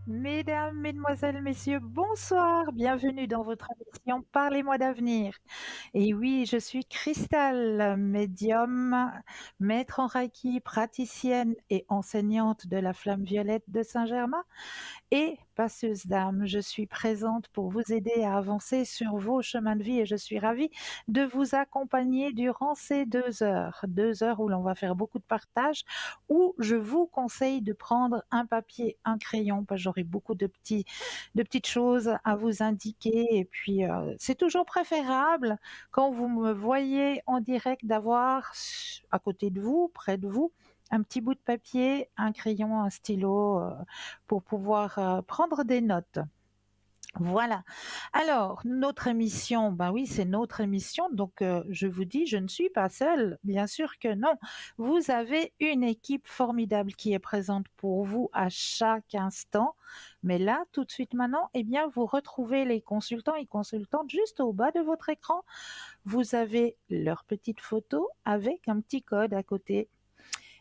Mesdames, mesdemoiselles, messieurs, bonsoir, bienvenue dans votre émission Parlez-moi d'avenir. Et oui, je suis Christelle, médium, maître en Reiki, praticienne et enseignante de la flamme violette de Saint-Germain et passeuse d'âme. Je suis présente pour vous aider à avancer sur vos chemins de vie et je suis ravie de vous accompagner durant ces 2 heures. 2 heures où l'on va faire beaucoup de partage, où je vous conseille de prendre un papier, un crayon, parce que j'aurai beaucoup de petites choses à vous indiquer. Et puis, c'est toujours préférable quand vous me voyez en direct d'avoir à côté de vous, près de vous, un petit bout de papier, un crayon, un stylo, pour pouvoir prendre des notes. Voilà. Alors, notre émission, ben oui, c'est notre émission, donc je vous dis, je ne suis pas seule, bien sûr que non. Vous avez une équipe formidable qui est présente pour vous à chaque instant. Mais là, tout de suite maintenant, eh bien, vous retrouvez les consultants et consultantes juste au bas de votre écran. Vous avez leur petite photo avec un petit code à côté.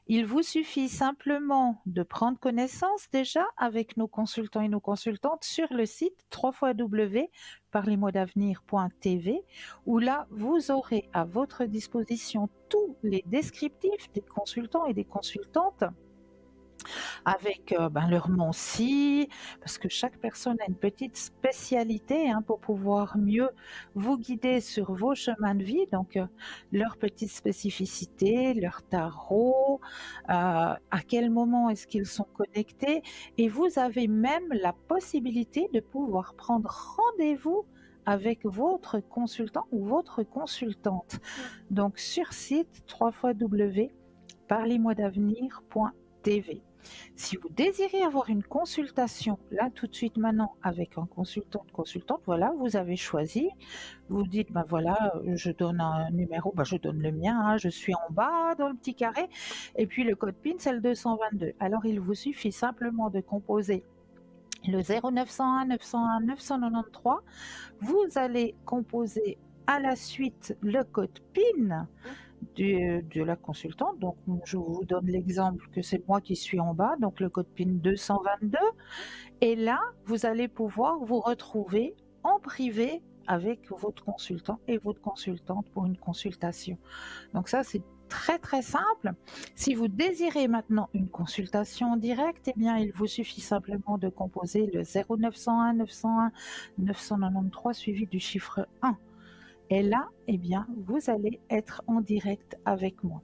Il vous suffit simplement de prendre connaissance déjà avec nos consultants et nos consultantes sur le site www.parlez-moi-d'avenir.tv où là, vous aurez à votre disposition tous les descriptifs des consultants et des consultantes avec leur nom-ci, parce que chaque personne a une petite spécialité pour pouvoir mieux vous guider sur vos chemins de vie, donc leur petite spécificité, leur tarot, à quel moment est-ce qu'ils sont connectés, et vous avez même la possibilité de pouvoir prendre rendez-vous avec votre consultant ou votre consultante. Donc sur site www.parlez-moi-d'avenir.tv. Si vous désirez avoir une consultation, là tout de suite maintenant avec un consultant, consultante, voilà, vous avez choisi, vous dites, ben voilà, je donne un numéro, ben je donne le mien, je suis en bas dans le petit carré, et puis le code PIN c'est le 222. Alors il vous suffit simplement de composer le 0901 901 993, vous allez composer à la suite le code PIN de la consultante. Donc, je vous donne l'exemple que c'est moi qui suis en bas, donc le code PIN 222. Et là, vous allez pouvoir vous retrouver en privé avec votre consultant et votre consultante pour une consultation. Donc ça, c'est très très simple. Si vous désirez maintenant une consultation en direct, eh bien, il vous suffit simplement de composer le 0901 901 993 suivi du chiffre 1. Et là, eh bien, vous allez être en direct avec moi.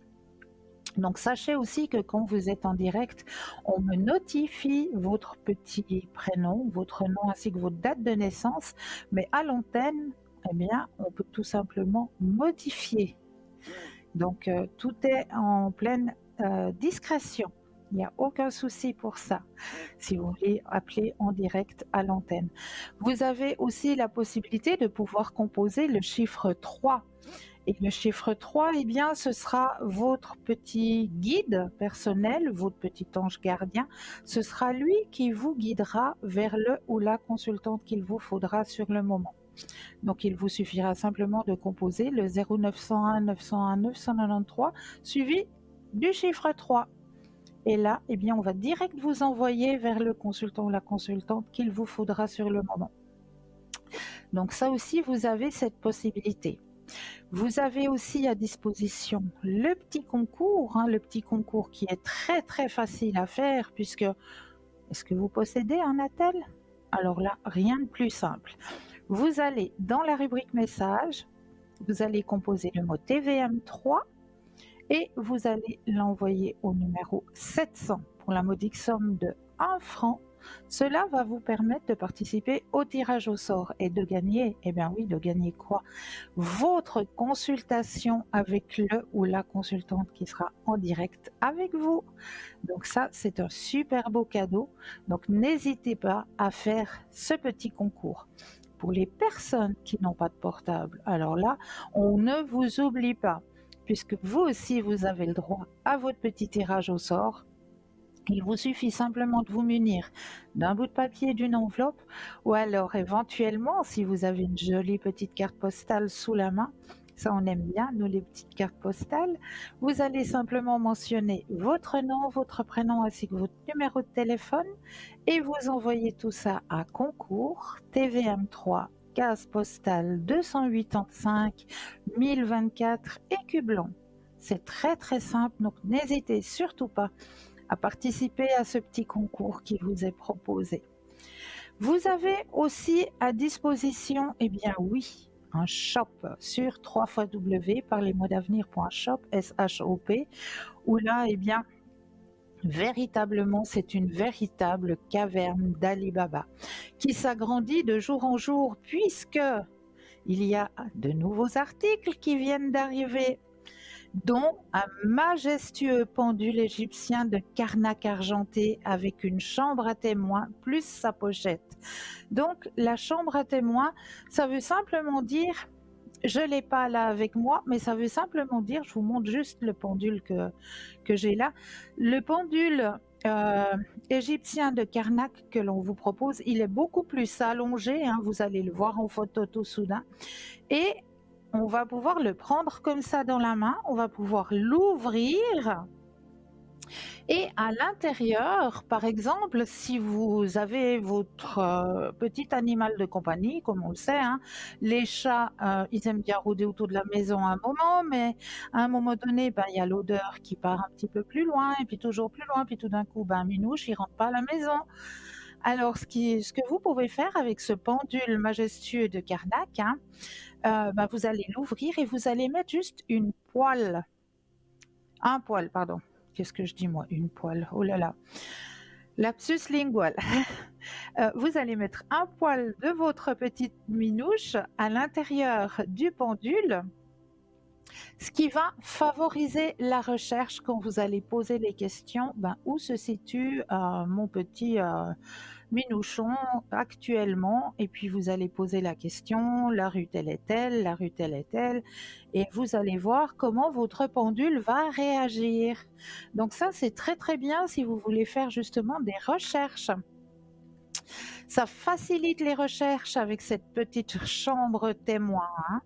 Donc, sachez aussi que quand vous êtes en direct, on me notifie votre petit prénom, votre nom ainsi que votre date de naissance, mais à l'antenne, eh bien, on peut tout simplement modifier. Donc, tout est en pleine discrétion. Il n'y a aucun souci pour ça, si vous voulez appeler en direct à l'antenne. Vous avez aussi la possibilité de pouvoir composer le chiffre 3. Et le chiffre 3, eh bien, ce sera votre petit guide personnel, votre petit ange gardien. Ce sera lui qui vous guidera vers le ou la consultante qu'il vous faudra sur le moment. Donc, il vous suffira simplement de composer le 0901 901 993 suivi du chiffre 3. Et là, eh bien, on va direct vous envoyer vers le consultant ou la consultante qu'il vous faudra sur le moment. Donc ça aussi, vous avez cette possibilité. Vous avez aussi à disposition le petit concours qui est très très facile à faire puisque, est-ce que vous possédez un attel? Alors là, rien de plus simple. Vous allez dans la rubrique message, vous allez composer le mot TVM3 et vous allez l'envoyer au numéro 700 pour la modique somme de 1 franc. Cela va vous permettre de participer au tirage au sort et de gagner, eh bien oui, de gagner quoi? Votre consultation avec le ou la consultante qui sera en direct avec vous. Donc ça, c'est un super beau cadeau. Donc n'hésitez pas à faire ce petit concours. Pour les personnes qui n'ont pas de portable, alors là, on ne vous oublie pas, puisque vous aussi, vous avez le droit à votre petit tirage au sort. Il vous suffit simplement de vous munir d'un bout de papier, d'une enveloppe, ou alors éventuellement, si vous avez une jolie petite carte postale sous la main, Ça, on aime bien, nous, les petites cartes postales. Vous allez simplement mentionner votre nom, votre prénom ainsi que votre numéro de téléphone et vous envoyez tout ça à concours TVM3 case postale 285 1024 Écublon. C'est très très simple, donc n'hésitez surtout pas à participer à ce petit concours qui vous est proposé. Vous avez aussi à disposition, eh bien oui, un shop sur www.parlesmoisdavenir.shop, S-H-O-P, où là, eh bien, véritablement, c'est une véritable caverne d'Ali Baba qui s'agrandit de jour en jour puisque il y a de nouveaux articles qui viennent d'arriver, dont un majestueux pendule égyptien de Karnak argenté avec une chambre à témoins plus sa pochette. Donc la chambre à témoins, ça veut simplement dire, je ne l'ai pas là avec moi, mais ça veut simplement dire, je vous montre juste le pendule que j'ai là, le pendule égyptien de Karnak que l'on vous propose, il est beaucoup plus allongé, hein, vous allez le voir en photo tout soudain, et on va pouvoir le prendre comme ça dans la main, on va pouvoir l'ouvrir et à l'intérieur, par exemple, si vous avez votre petit animal de compagnie, comme on le sait, hein, les chats, ils aiment bien rôder autour de la maison à un moment, mais à un moment donné, ben, il y a l'odeur qui part un petit peu plus loin, et puis toujours plus loin, puis tout d'un coup, ben, Minouche, il rentre pas à la maison. Alors, ce que vous pouvez faire avec ce pendule majestueux de Karnak, hein, ben, vous allez l'ouvrir et vous allez mettre juste un poil, pardon. Qu'est-ce que je dis moi? Une poêle. Oh là là. Lapsus lingual. Vous allez mettre un poil de votre petite minouche à l'intérieur du pendule, ce qui va favoriser la recherche quand vous allez poser les questions. Ben, où se situe mon petit Minouchon actuellement, et puis vous allez poser la question, la rue telle est-elle, la rue telle est-elle, et vous allez voir comment votre pendule va réagir. Donc ça, c'est très très bien si vous voulez faire justement des recherches. Ça facilite les recherches avec cette petite chambre témoin, hein.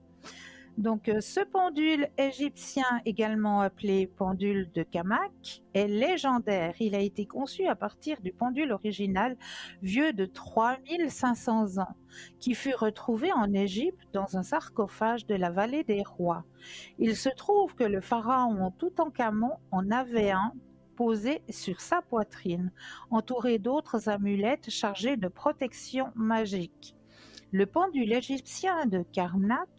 Donc, ce pendule égyptien, également appelé pendule de Kamak, est légendaire. Il a été conçu à partir du pendule original, vieux de 3500 ans, qui fut retrouvé en Égypte dans un sarcophage de la vallée des rois. Il se trouve que le pharaon Toutankhamon en avait un posé sur sa poitrine, entouré d'autres amulettes chargées de protection magique. Le pendule égyptien de Karnak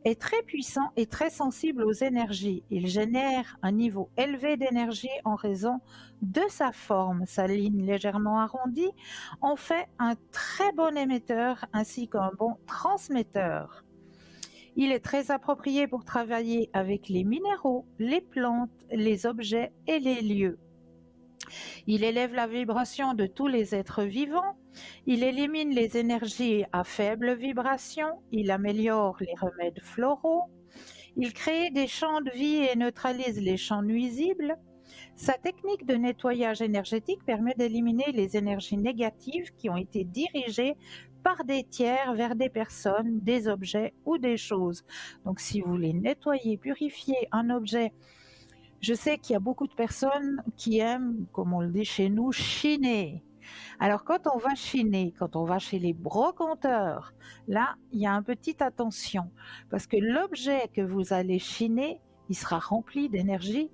est très puissant et très sensible aux énergies. Il génère un niveau élevé d'énergie en raison de sa forme. Sa ligne légèrement arrondie en fait un très bon émetteur ainsi qu'un bon transmetteur. Il est très approprié pour travailler avec les minéraux, les plantes, les objets et les lieux. Il élève la vibration de tous les êtres vivants, il élimine les énergies à faible vibration, il améliore les remèdes floraux, il crée des champs de vie et neutralise les champs nuisibles. Sa technique de nettoyage énergétique permet d'éliminer les énergies négatives qui ont été dirigées par des tiers vers des personnes, des objets ou des choses. Donc si vous voulez nettoyer, purifier un objet, je sais qu'il y a beaucoup de personnes qui aiment, comme on le dit chez nous, chiner. Alors quand on va chiner, quand on va chez les brocanteurs, là, il y a une petite attention parce que l'objet que vous allez chiner, il sera rempli d'énergie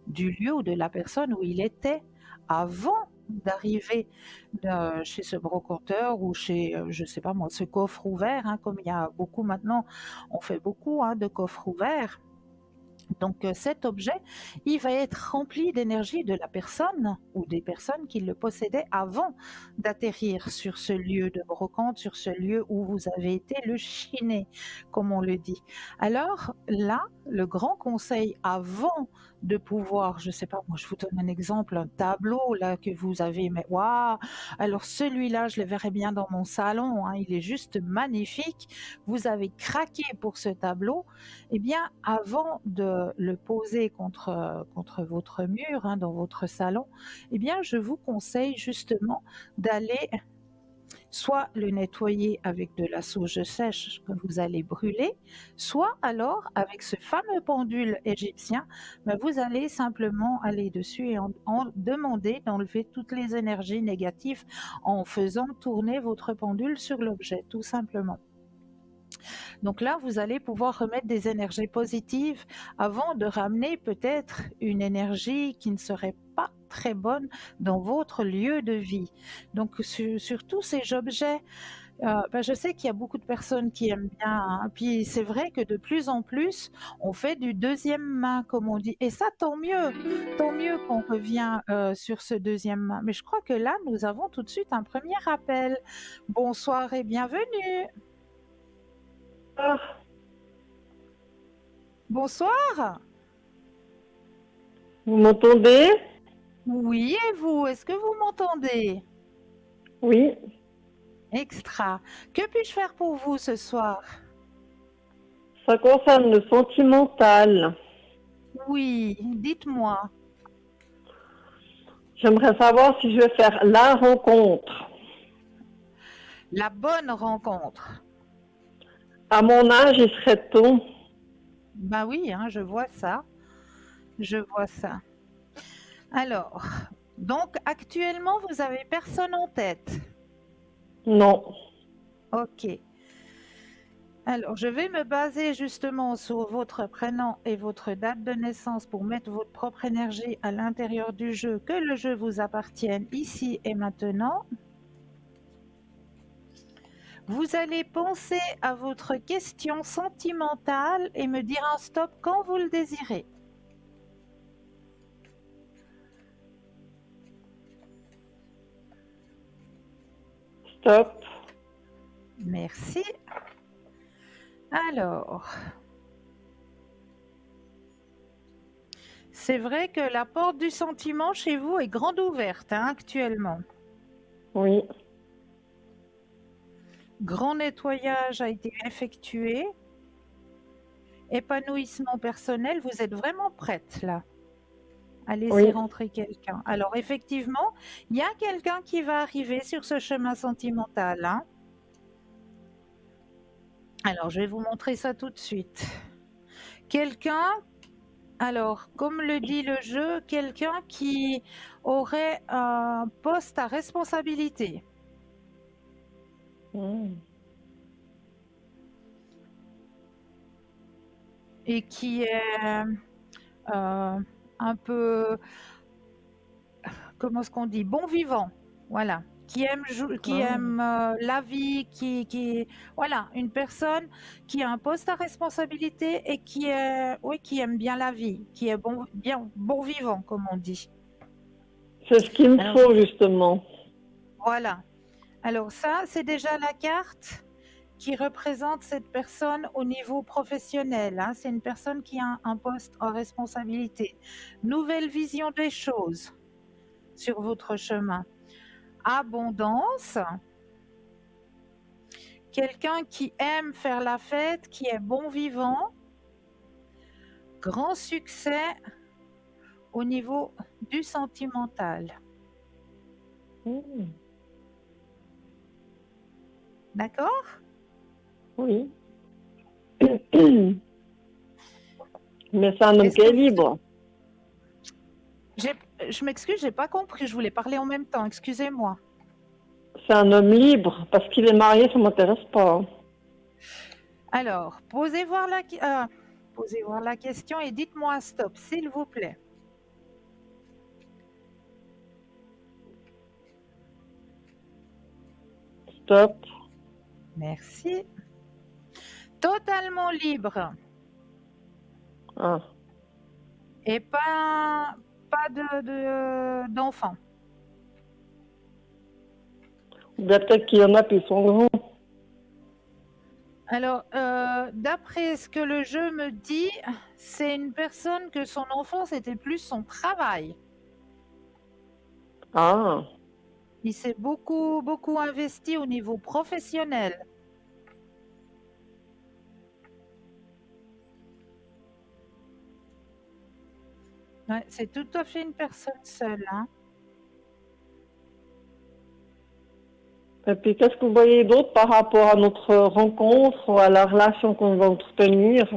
du lieu ou de la personne où il était avant d'arriver chez ce brocanteur ou chez, je sais pas moi, ce coffre ouvert, hein, comme il y a beaucoup maintenant, on fait beaucoup, hein, de coffres ouverts. Donc cet objet, il va être rempli d'énergie de la personne ou des personnes qui le possédaient avant d'atterrir sur ce lieu de brocante, sur ce lieu où vous avez été le chiner, comme on le dit. Alors là, le grand conseil avant de pouvoir, je sais pas, moi je vous donne un exemple, un tableau là que vous avez, mais waouh, alors celui-là, je le verrais bien dans mon salon, hein, il est juste magnifique. Vous avez craqué pour ce tableau, eh bien, avant de le poser contre votre mur, hein, dans votre salon, eh bien, je vous conseille justement d'aller soit le nettoyer avec de la sauge sèche que vous allez brûler, soit alors avec ce fameux pendule égyptien, ben, vous allez simplement aller dessus et en demander d'enlever toutes les énergies négatives en faisant tourner votre pendule sur l'objet, tout simplement. Donc là, vous allez pouvoir remettre des énergies positives avant de ramener peut-être une énergie qui ne serait pas très bonne dans votre lieu de vie. Donc sur tous ces objets, ben, je sais qu'il y a beaucoup de personnes qui aiment bien, hein. Puis c'est vrai que de plus en plus, on fait du deuxième main, comme on dit. Et ça, tant mieux qu'on revient sur ce deuxième main. Mais je crois que là, nous avons tout de suite un premier appel. Bonsoir et bienvenue. Ah, Bonsoir. vous m'entendez? Oui, et vous, est-ce que vous m'entendez? Oui, Extra. Que puis-je faire pour vous ce soir? ça concerne le sentimental. Oui, dites-moi. J'aimerais savoir si je vais faire la rencontre. La bonne rencontre. À mon âge, il serait temps. Ben oui, hein, je vois ça. Je vois ça. Alors, donc actuellement, vous avez personne en tête. Non. Ok. Alors, je vais me baser justement sur votre prénom et votre date de naissance pour mettre votre propre énergie à l'intérieur du jeu, que le jeu vous appartienne ici et maintenant. Vous allez penser à votre question sentimentale et me dire un stop quand vous le désirez. Stop. Merci. Alors, c'est vrai que la porte du sentiment chez vous est grande ouverte, hein, actuellement. Oui. Grand nettoyage a été effectué. Épanouissement personnel, vous êtes vraiment prête là à laisser Oui. rentrer quelqu'un. Alors effectivement, il y a quelqu'un qui va arriver sur ce chemin sentimental, hein. Alors je vais vous montrer ça tout de suite. Quelqu'un, alors comme le dit le jeu, quelqu'un qui aurait un poste à responsabilité Hmm. et qui est un peu, comment est-ce qu'on dit, bon vivant, voilà, qui Ah. aime la vie, voilà, une personne qui a un poste à responsabilité et oui, qui aime bien la vie, qui est bon vivant, comme on dit. C'est ce qu'il me Alors faut, justement. voilà. Alors ça, c'est déjà la carte qui représente cette personne au niveau professionnel, hein. C'est une personne qui a un poste en responsabilité. Nouvelle vision des choses sur votre chemin. Abondance, quelqu'un qui aime faire la fête, qui est bon vivant, grand succès au niveau du sentimental. Hmm. D'accord? Oui. Mais c'est un homme Est-ce qui que est libre. je m'excuse, j'ai pas compris, je voulais parler en même temps, excusez-moi. C'est un homme libre. Parce qu'il est marié, ça m'intéresse pas. Alors, posez voir la question et dites-moi stop, s'il vous plaît. Stop. Merci. Totalement libre Ah. et pas d'enfant. Ou bien peut-être qu'il y en a qui sont grands. Alors, d'après ce que le jeu me dit, c'est une personne que son enfance était plus son travail. Ah. Il s'est beaucoup investi au niveau professionnel. Ouais, c'est tout à fait une personne seule, hein. Et puis, qu'est-ce que vous voyez d'autre par rapport à notre rencontre ou à la relation qu'on va entretenir?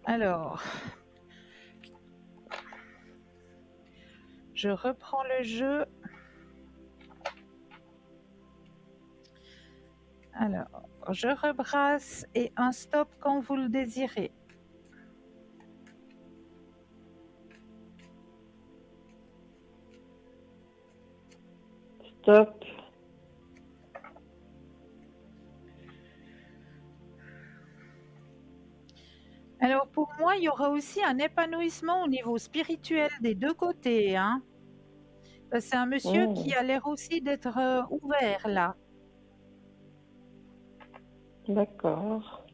Alors, je reprends le jeu. Alors, je rebrasse et un stop quand vous le désirez. Stop. Alors pour moi, il y aura aussi un épanouissement au niveau spirituel des deux côtés, hein. C'est un monsieur qui Mmh, a l'air aussi d'être ouvert là. d'accord.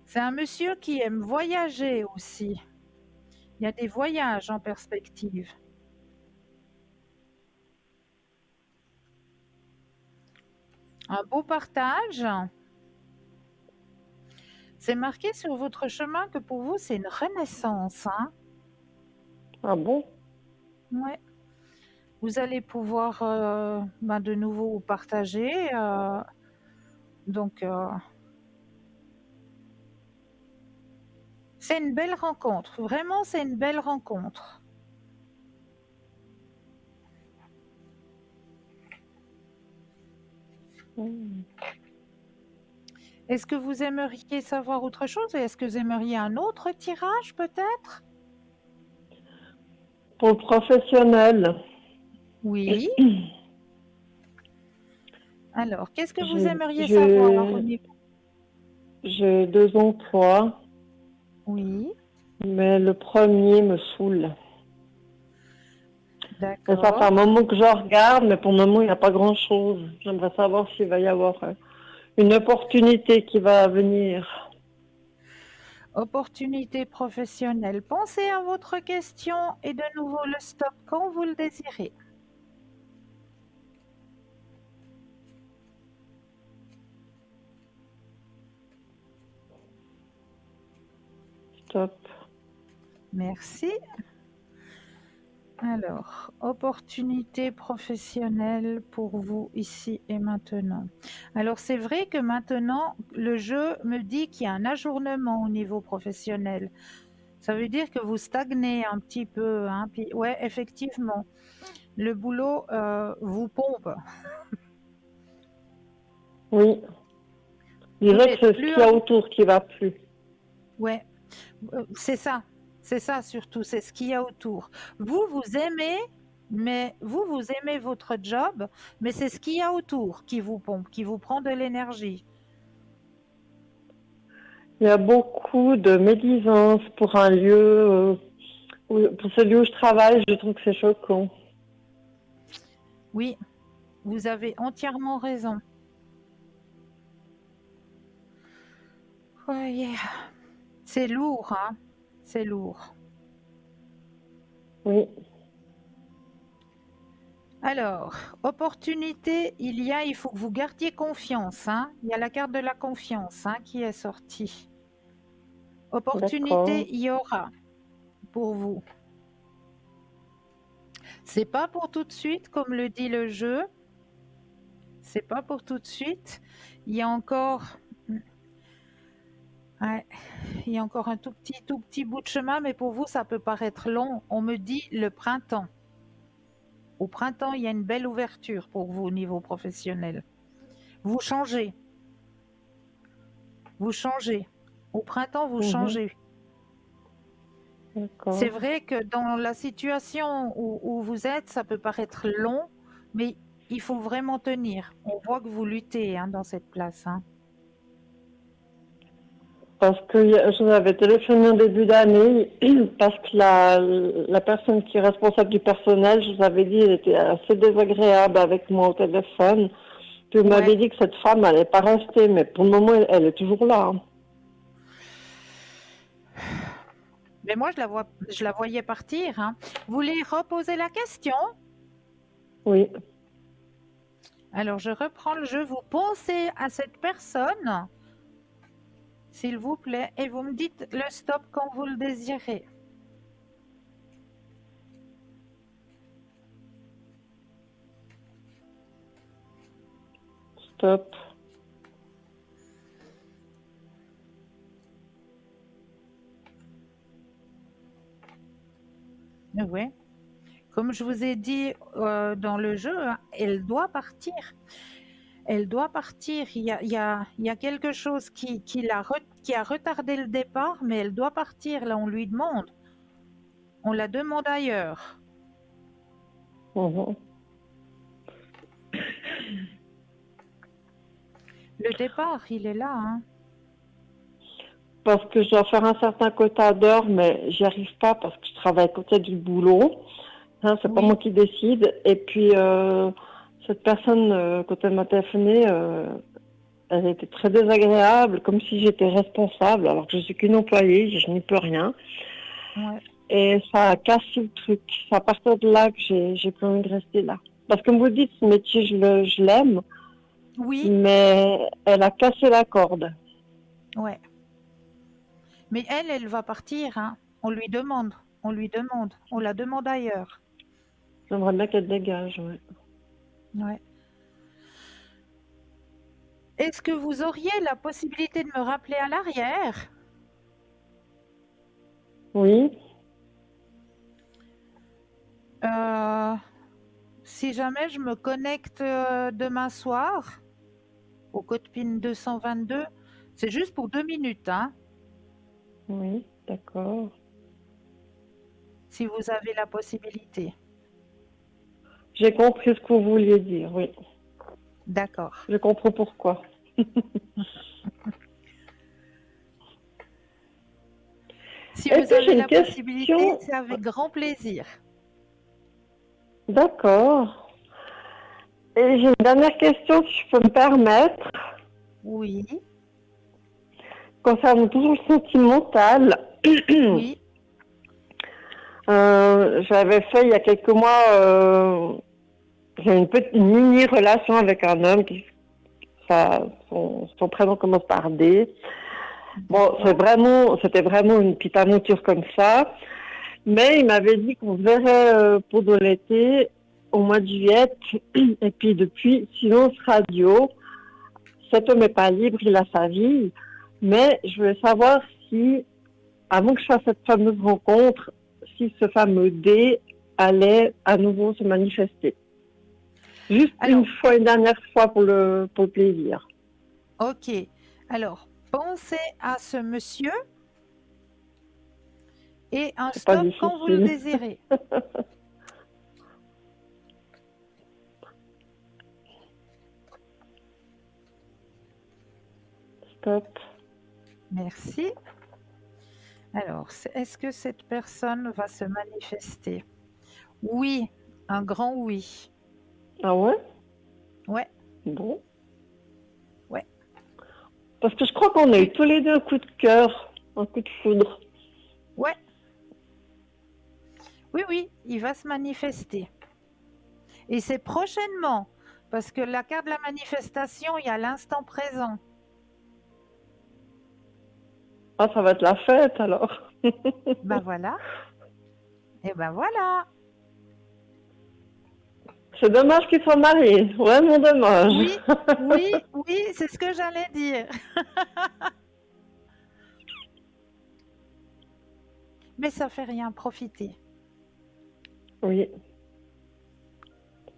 C'est un monsieur qui aime voyager aussi. Il y a des voyages en perspective. Un beau partage. C'est marqué sur votre chemin que pour vous, c'est une renaissance, hein. Ah bon? Ouais. Vous allez pouvoir de nouveau partager. Donc, c'est une belle rencontre. Vraiment, c'est une belle rencontre. Mmh. Est-ce que vous aimeriez savoir autre chose? Est-ce que vous aimeriez un autre tirage peut-être? Pour le professionnel, Oui. Alors, qu'est-ce que vous j'ai aimeriez savoir au j'ai niveau? j'ai 2 emplois, Oui, mais le premier me saoule. Et ça fait un d'accord. moment que je regarde, mais pour le moment, il n'y a pas grand-chose. J'aimerais savoir s'il va y avoir une opportunité qui va venir. Opportunité professionnelle. Pensez à votre question et de nouveau le stop quand vous le désirez. Stop. Merci. Alors, opportunité professionnelle pour vous ici et maintenant. Alors, c'est vrai que maintenant, le jeu me dit qu'il y a un ajournement au niveau professionnel. Ça veut dire que vous stagnez un petit peu, hein. Puis, ouais, effectivement, le boulot vous pompe. Oui. Je Vous dirais que n'êtes c'est ce plus qu'il y à a vous. autour qui va plus. Ouais, c'est ça. C'est ça surtout, c'est ce qu'il y a autour. Vous, vous aimez, mais vous aimez votre job, mais c'est ce qu'il y a autour qui vous pompe, qui vous prend de l'énergie. Il y a beaucoup de médisance pour un lieu, pour ce lieu où je travaille, je trouve que c'est choquant. Oui, vous avez entièrement raison. Ouais, c'est lourd, hein. C'est lourd. Oui, Alors, opportunité, il faut que vous gardiez confiance, hein. Il y a la carte de la confiance, hein, qui est sortie. d'accord. Opportunité, il y aura pour vous. C'est pas pour tout de suite, comme le dit le jeu. C'est pas pour tout de suite. Il y a encore, ouais, il y a encore un tout petit bout de chemin, mais pour vous, ça peut paraître long. On me dit le printemps. Au printemps, il y a une belle ouverture pour vous au niveau professionnel. Vous changez, vous changez. Au printemps, vous Mhm, changez. C'est d'accord. vrai que dans la situation où vous êtes, ça peut paraître long, mais il faut vraiment tenir. On voit que vous luttez, hein, dans cette place, hein. Parce que je vous avais téléphoné en début d'année, parce que la personne qui est responsable du personnel, je vous avais dit, elle était assez désagréable avec moi au téléphone. Puis vous Ouais, m'avez dit que cette femme n'allait pas rester, mais pour le moment, elle est toujours là, hein. mais moi je la voyais partir, hein. Vous voulez reposer la question? Oui, Alors je reprends le jeu. Vous pensez à cette personne, s'il vous plaît, et vous me dites le stop quand vous le désirez. Stop. Oui. Comme je vous ai dit dans le jeu, hein, elle doit partir. Elle doit partir. Il y a quelque chose qui a retardé le départ, mais elle doit partir. Là, on lui demande. On la demande ailleurs. Mhm. Le départ, il est là. Hein. Parce que je dois faire un certain quota d'heures, mais j'y arrive pas parce que je travaille à côté du boulot. Hein, c'est pas Oui, moi qui décide. Et puis, cette personne, quand elle m'a téléphoné, elle était très désagréable, comme si j'étais responsable, alors que je suis qu'une employée, je n'y peux rien. ouais. Et ça a cassé le truc. C'est à partir de là que j'ai plus envie de rester là. Parce que comme vous dites, ce métier, je l'aime, Oui, mais elle a cassé la corde. ouais. Mais elle va partir. Hein. On lui demande. On lui demande. On la demande ailleurs. J'aimerais bien qu'elle dégage, ouais. Ouais. Est-ce que vous auriez la possibilité de me rappeler à l'arrière? Oui, Euh, Si jamais je me connecte demain soir au code PIN 222, c'est juste pour 2 minutes, hein, oui, d'accord. si vous avez la possibilité. J'ai compris ce que vous vouliez dire, oui. D'accord. Je comprends pourquoi. Si Et vous puis j'ai avez une la possibilité, question. c'est avec grand plaisir. D'accord. Et j'ai une dernière question, si je peux me permettre, Oui, concernant toujours le sentimental. oui, J'avais fait il y a quelques mois, j'ai une petite mini relation avec un homme son prénom commence par D. Bon, d'accord. c'était vraiment une petite aventure comme ça. Mais il m'avait dit qu'on se verrait pendant l'été, au mois de juillet. Et puis depuis, silence radio. Cet homme n'est pas libre, il a sa vie. Mais je voulais savoir si, avant que je fasse cette fameuse rencontre, si ce fameux D allait à nouveau se manifester. Juste Alors, une dernière fois pour le plaisir. ok. Alors, pensez à ce monsieur et un C'est pas stop quand vous le difficile. désirez. Stop. Merci. Alors, est-ce que cette personne va se manifester? Oui, un grand oui. Ah ouais? Ouais, Bon. ouais. Parce que je crois qu'on a eu Oui, tous les deux un coup de cœur, un coup de foudre. ouais, oui, oui, il va se manifester. Et c'est prochainement, parce que la carte de la manifestation, il y a l'instant présent. Ah, ça va être la fête alors. Ben voilà, et ben voilà. C'est dommage qu'ils soient mariés, vraiment dommage. Oui, oui, oui, c'est ce que j'allais dire. Mais ça fait rien, profitez. Oui.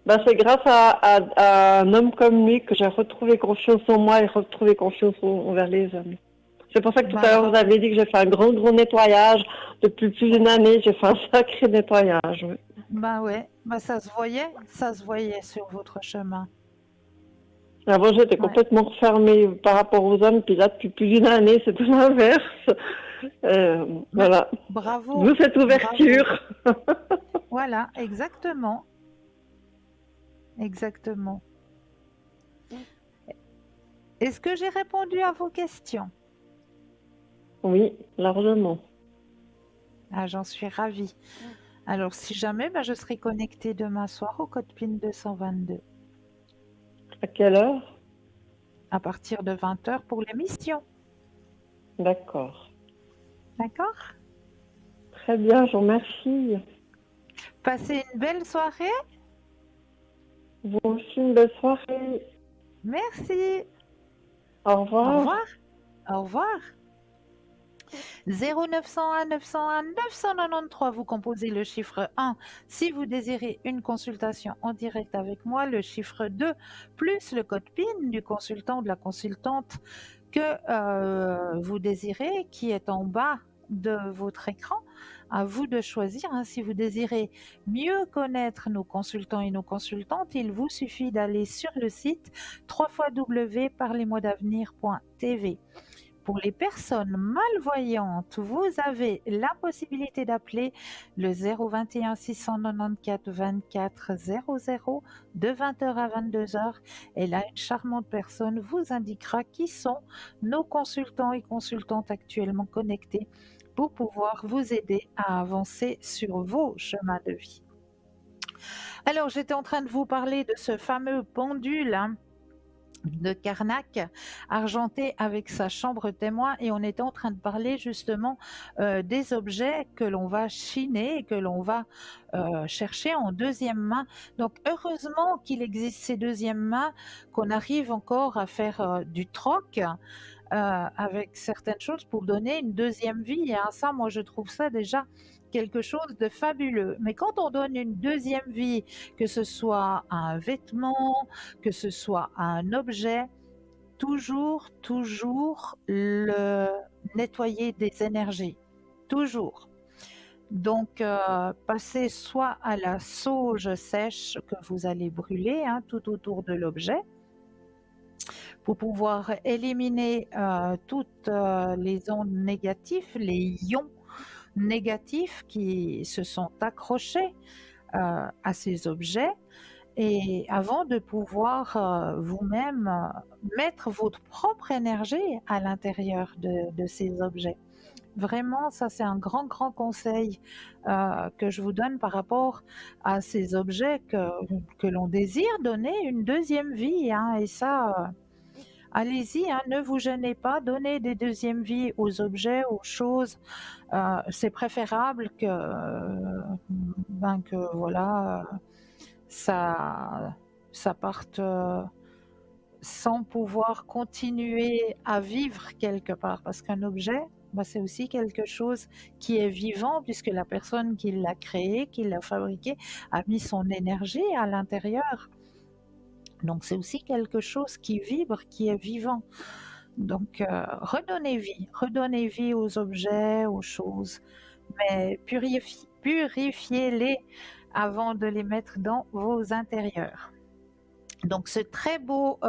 Ben, c'est grâce à un homme comme lui que j'ai retrouvé confiance en moi et retrouvé confiance envers les hommes. C'est pour ça que tout Ben à l'heure, vous bravo. avez dit que j'ai fait un gros nettoyage. Depuis plus Ouais. d'une année, j'ai fait un sacré nettoyage. Oui. Ben ouais, ben ça se voyait sur votre chemin. Avant, j'étais Ouais. complètement fermée par rapport aux hommes, puis là, depuis plus d'une année, c'est tout l'inverse. Ben, Voilà. bravo, D'où cette bravo. ouverture. Voilà, exactement, exactement. Est-ce que j'ai répondu à vos questions? Oui, largement. Ah, j'en suis ravie. Alors, si jamais, ben, je serai connectée demain soir au code PIN 222 À quelle heure? à partir de 20 h pour l'émission. D'accord. D'accord? Très bien, je vous remercie. Passez une belle soirée. Vous aussi, une belle soirée. Merci. Au Au revoir. revoir. Au revoir. 0901 901 993, vous composez le chiffre 1 si vous désirez une consultation en direct avec moi, le chiffre 2 plus le code PIN du consultant ou de la consultante que vous désirez, qui est en bas de votre écran. À vous de choisir, hein. Si vous désirez mieux connaître nos consultants et nos consultantes, il vous suffit d'aller sur le site www.parlez-moi-d'avenir.tv. Pour les personnes malvoyantes, vous avez la possibilité d'appeler le 021 694 24 00 de 20h à 22h. Et là, une charmante personne vous indiquera qui sont nos consultants et consultantes actuellement connectés pour pouvoir vous aider à avancer sur vos chemins de vie. Alors, j'étais en train de vous parler de ce fameux pendule, hein, de Karnak, argenté avec sa chambre témoin, et on était en train de parler justement des objets que l'on va chiner et que l'on va chercher en deuxième main. Donc heureusement qu'il existe ces deuxièmes mains, qu'on arrive encore à faire du troc avec certaines choses pour donner une deuxième vie. Hein. Ça, moi, je trouve ça déjà quelque chose de fabuleux. Mais quand on donne une deuxième vie, que ce soit à un vêtement, que ce soit à un objet, toujours le nettoyer des énergies. Toujours. Donc, passez soit à la sauge sèche que vous allez brûler, hein, tout autour de l'objet, pour pouvoir éliminer toutes les ondes négatives, les ions négatifs qui se sont accrochés à ces objets, et avant de pouvoir vous-même mettre votre propre énergie à l'intérieur de ces objets. Vraiment, ça c'est un grand conseil que je vous donne par rapport à ces objets que l'on désire donner une deuxième vie, hein, et ça, allez-y, hein, ne vous gênez pas, donnez des deuxièmes vies aux objets, aux choses. C'est préférable que voilà, ça, ça parte sans pouvoir continuer à vivre quelque part. Parce qu'un objet, bah, c'est aussi quelque chose qui est vivant, puisque la personne qui l'a créé, qui l'a fabriqué, a mis son énergie à l'intérieur. Donc c'est aussi quelque chose qui vibre, qui est vivant. Donc redonnez vie aux objets, aux choses, mais purifiez-les avant de les mettre dans vos intérieurs. Donc ce très beau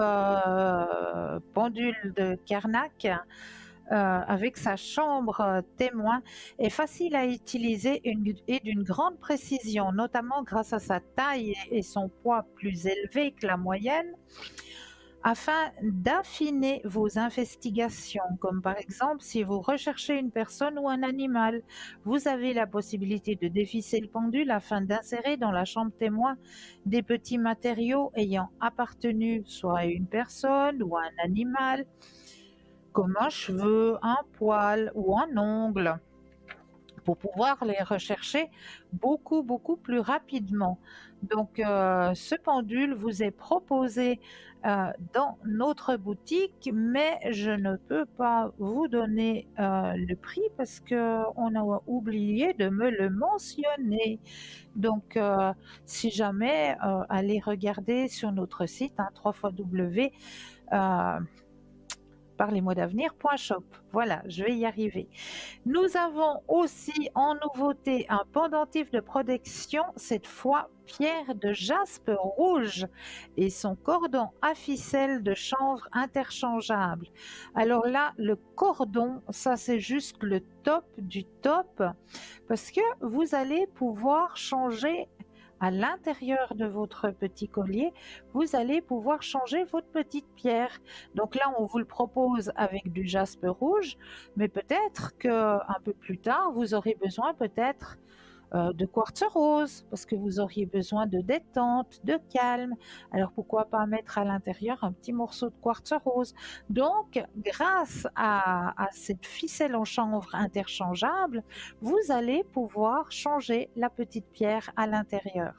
pendule de Karnak avec sa chambre témoin est facile à utiliser et d'une grande précision, notamment grâce à sa taille et son poids plus élevé que la moyenne, afin d'affiner vos investigations, comme par exemple si vous recherchez une personne ou un animal. Vous avez la possibilité de dévisser le pendule afin d'insérer dans la chambre témoin des petits matériaux ayant appartenu soit à une personne ou à un animal, comme un cheveu, un poil ou un ongle, pour pouvoir les rechercher beaucoup plus rapidement. Donc ce pendule vous est proposé dans notre boutique, mais je ne peux pas vous donner le prix parce qu'on a oublié de me le mentionner. Donc si jamais, allez regarder sur notre site, hein, www. Parlez-moi-d'avenir.shop. Voilà, je vais y arriver. Nous avons aussi en nouveauté un pendentif de protection, cette fois pierre de jaspe rouge et son cordon à ficelle de chanvre interchangeable. Alors là, le cordon, ça c'est juste le top du top, parce que vous allez pouvoir changer à l'intérieur de votre petit collier, vous allez pouvoir changer votre petite pierre. Donc là, on vous le propose avec du jaspe rouge, mais peut-être qu'un peu plus tard, vous aurez besoin peut-être de quartz rose, parce que vous auriez besoin de détente, de calme. Alors pourquoi pas mettre à l'intérieur un petit morceau de quartz rose. Donc, grâce à cette ficelle en chanvre interchangeable, vous allez pouvoir changer la petite pierre à l'intérieur.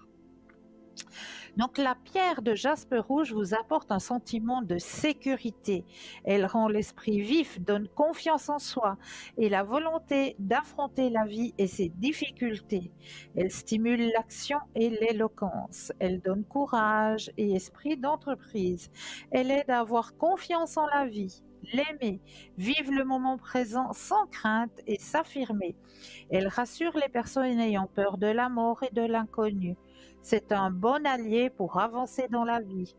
Donc la pierre de jaspe rouge vous apporte un sentiment de sécurité. Elle rend l'esprit vif, donne confiance en soi et la volonté d'affronter la vie et ses difficultés. Elle stimule l'action et l'éloquence. Elle donne courage et esprit d'entreprise. Elle aide à avoir confiance en la vie, l'aimer, vivre le moment présent sans crainte et s'affirmer. Elle rassure les personnes ayant peur de la mort et de l'inconnu. C'est un bon allié pour avancer dans la vie.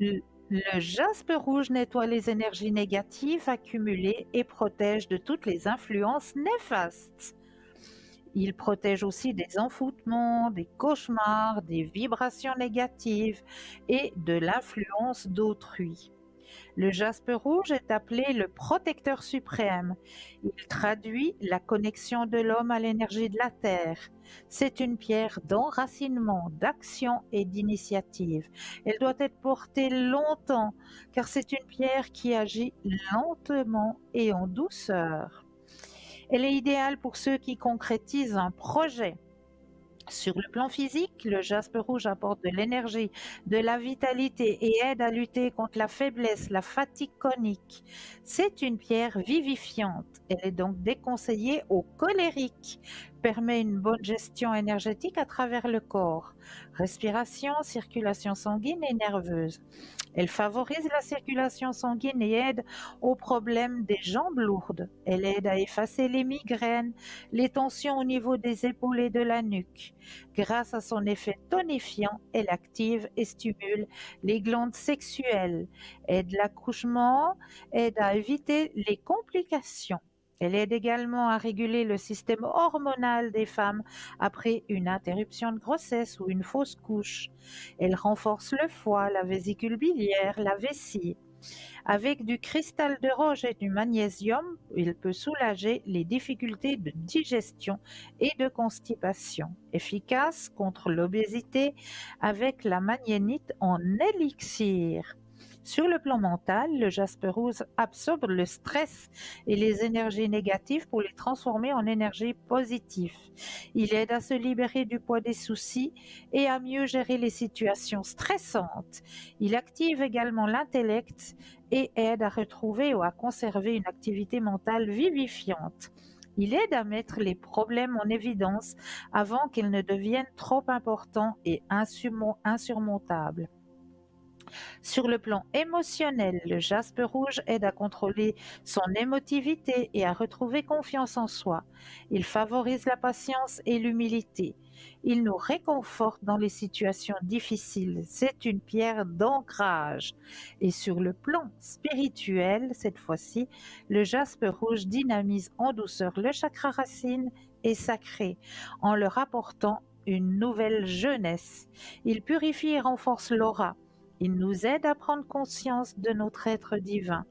Le le jaspe rouge nettoie les énergies négatives accumulées et protège de toutes les influences néfastes. Il protège aussi des envoûtements, des cauchemars, des vibrations négatives et de l'influence d'autrui. Le jaspe rouge est appelé le protecteur suprême. Il traduit la connexion de l'homme à l'énergie de la Terre. C'est une pierre d'enracinement, d'action et d'initiative. Elle doit être portée longtemps car c'est une pierre qui agit lentement et en douceur. Elle est idéale pour ceux qui concrétisent un projet. Sur le plan physique, le jaspe rouge apporte de l'énergie, de la vitalité et aide à lutter contre la faiblesse, la fatigue chronique. C'est une pierre vivifiante. Elle est donc déconseillée aux colériques, permet une bonne gestion énergétique à travers le corps, respiration, circulation sanguine et nerveuse. Elle favorise la circulation sanguine et aide aux problèmes des jambes lourdes. Elle aide à effacer les migraines, les tensions au niveau des épaules et de la nuque. Grâce à son effet tonifiant, elle active et stimule les glandes sexuelles, aide l'accouchement, aide à éviter les complications. Elle aide également à réguler le système hormonal des femmes après une interruption de grossesse ou une fausse couche. Elle renforce le foie, la vésicule biliaire, la vessie. Avec du cristal de roche et du magnésium, il peut soulager les difficultés de digestion et de constipation. Efficace contre l'obésité avec la magnénite en élixir. Sur le plan mental, le jaspe rouge absorbe le stress et les énergies négatives pour les transformer en énergie positive. Il aide à se libérer du poids des soucis et à mieux gérer les situations stressantes. Il active également l'intellect et aide à retrouver ou à conserver une activité mentale vivifiante. Il aide à mettre les problèmes en évidence avant qu'ils ne deviennent trop importants et insurmontables. Sur le plan émotionnel, le jaspe rouge aide à contrôler son émotivité et à retrouver confiance en soi. Il favorise la patience et l'humilité. Il nous réconforte dans les situations difficiles. C'est une pierre d'ancrage. Et sur le plan spirituel, cette fois-ci, le jaspe rouge dynamise en douceur le chakra racine et sacré en leur apportant une nouvelle jeunesse. Il purifie et renforce l'aura. Il nous aide à prendre conscience de notre être divin.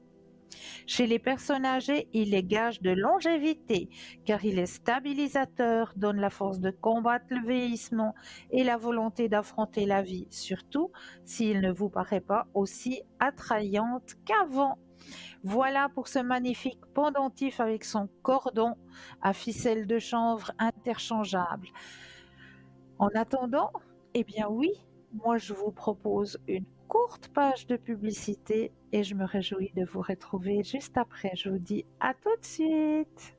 Chez les personnes âgées, il est gage de longévité car il est stabilisateur, donne la force de combattre le vieillissement et la volonté d'affronter la vie, surtout s'il ne vous paraît pas aussi attrayante qu'avant. Voilà pour ce magnifique pendentif avec son cordon à ficelle de chanvre interchangeable. En attendant, eh bien oui, moi je vous propose une courte page de publicité et je me réjouis de vous retrouver juste après. Je vous dis à tout de suite.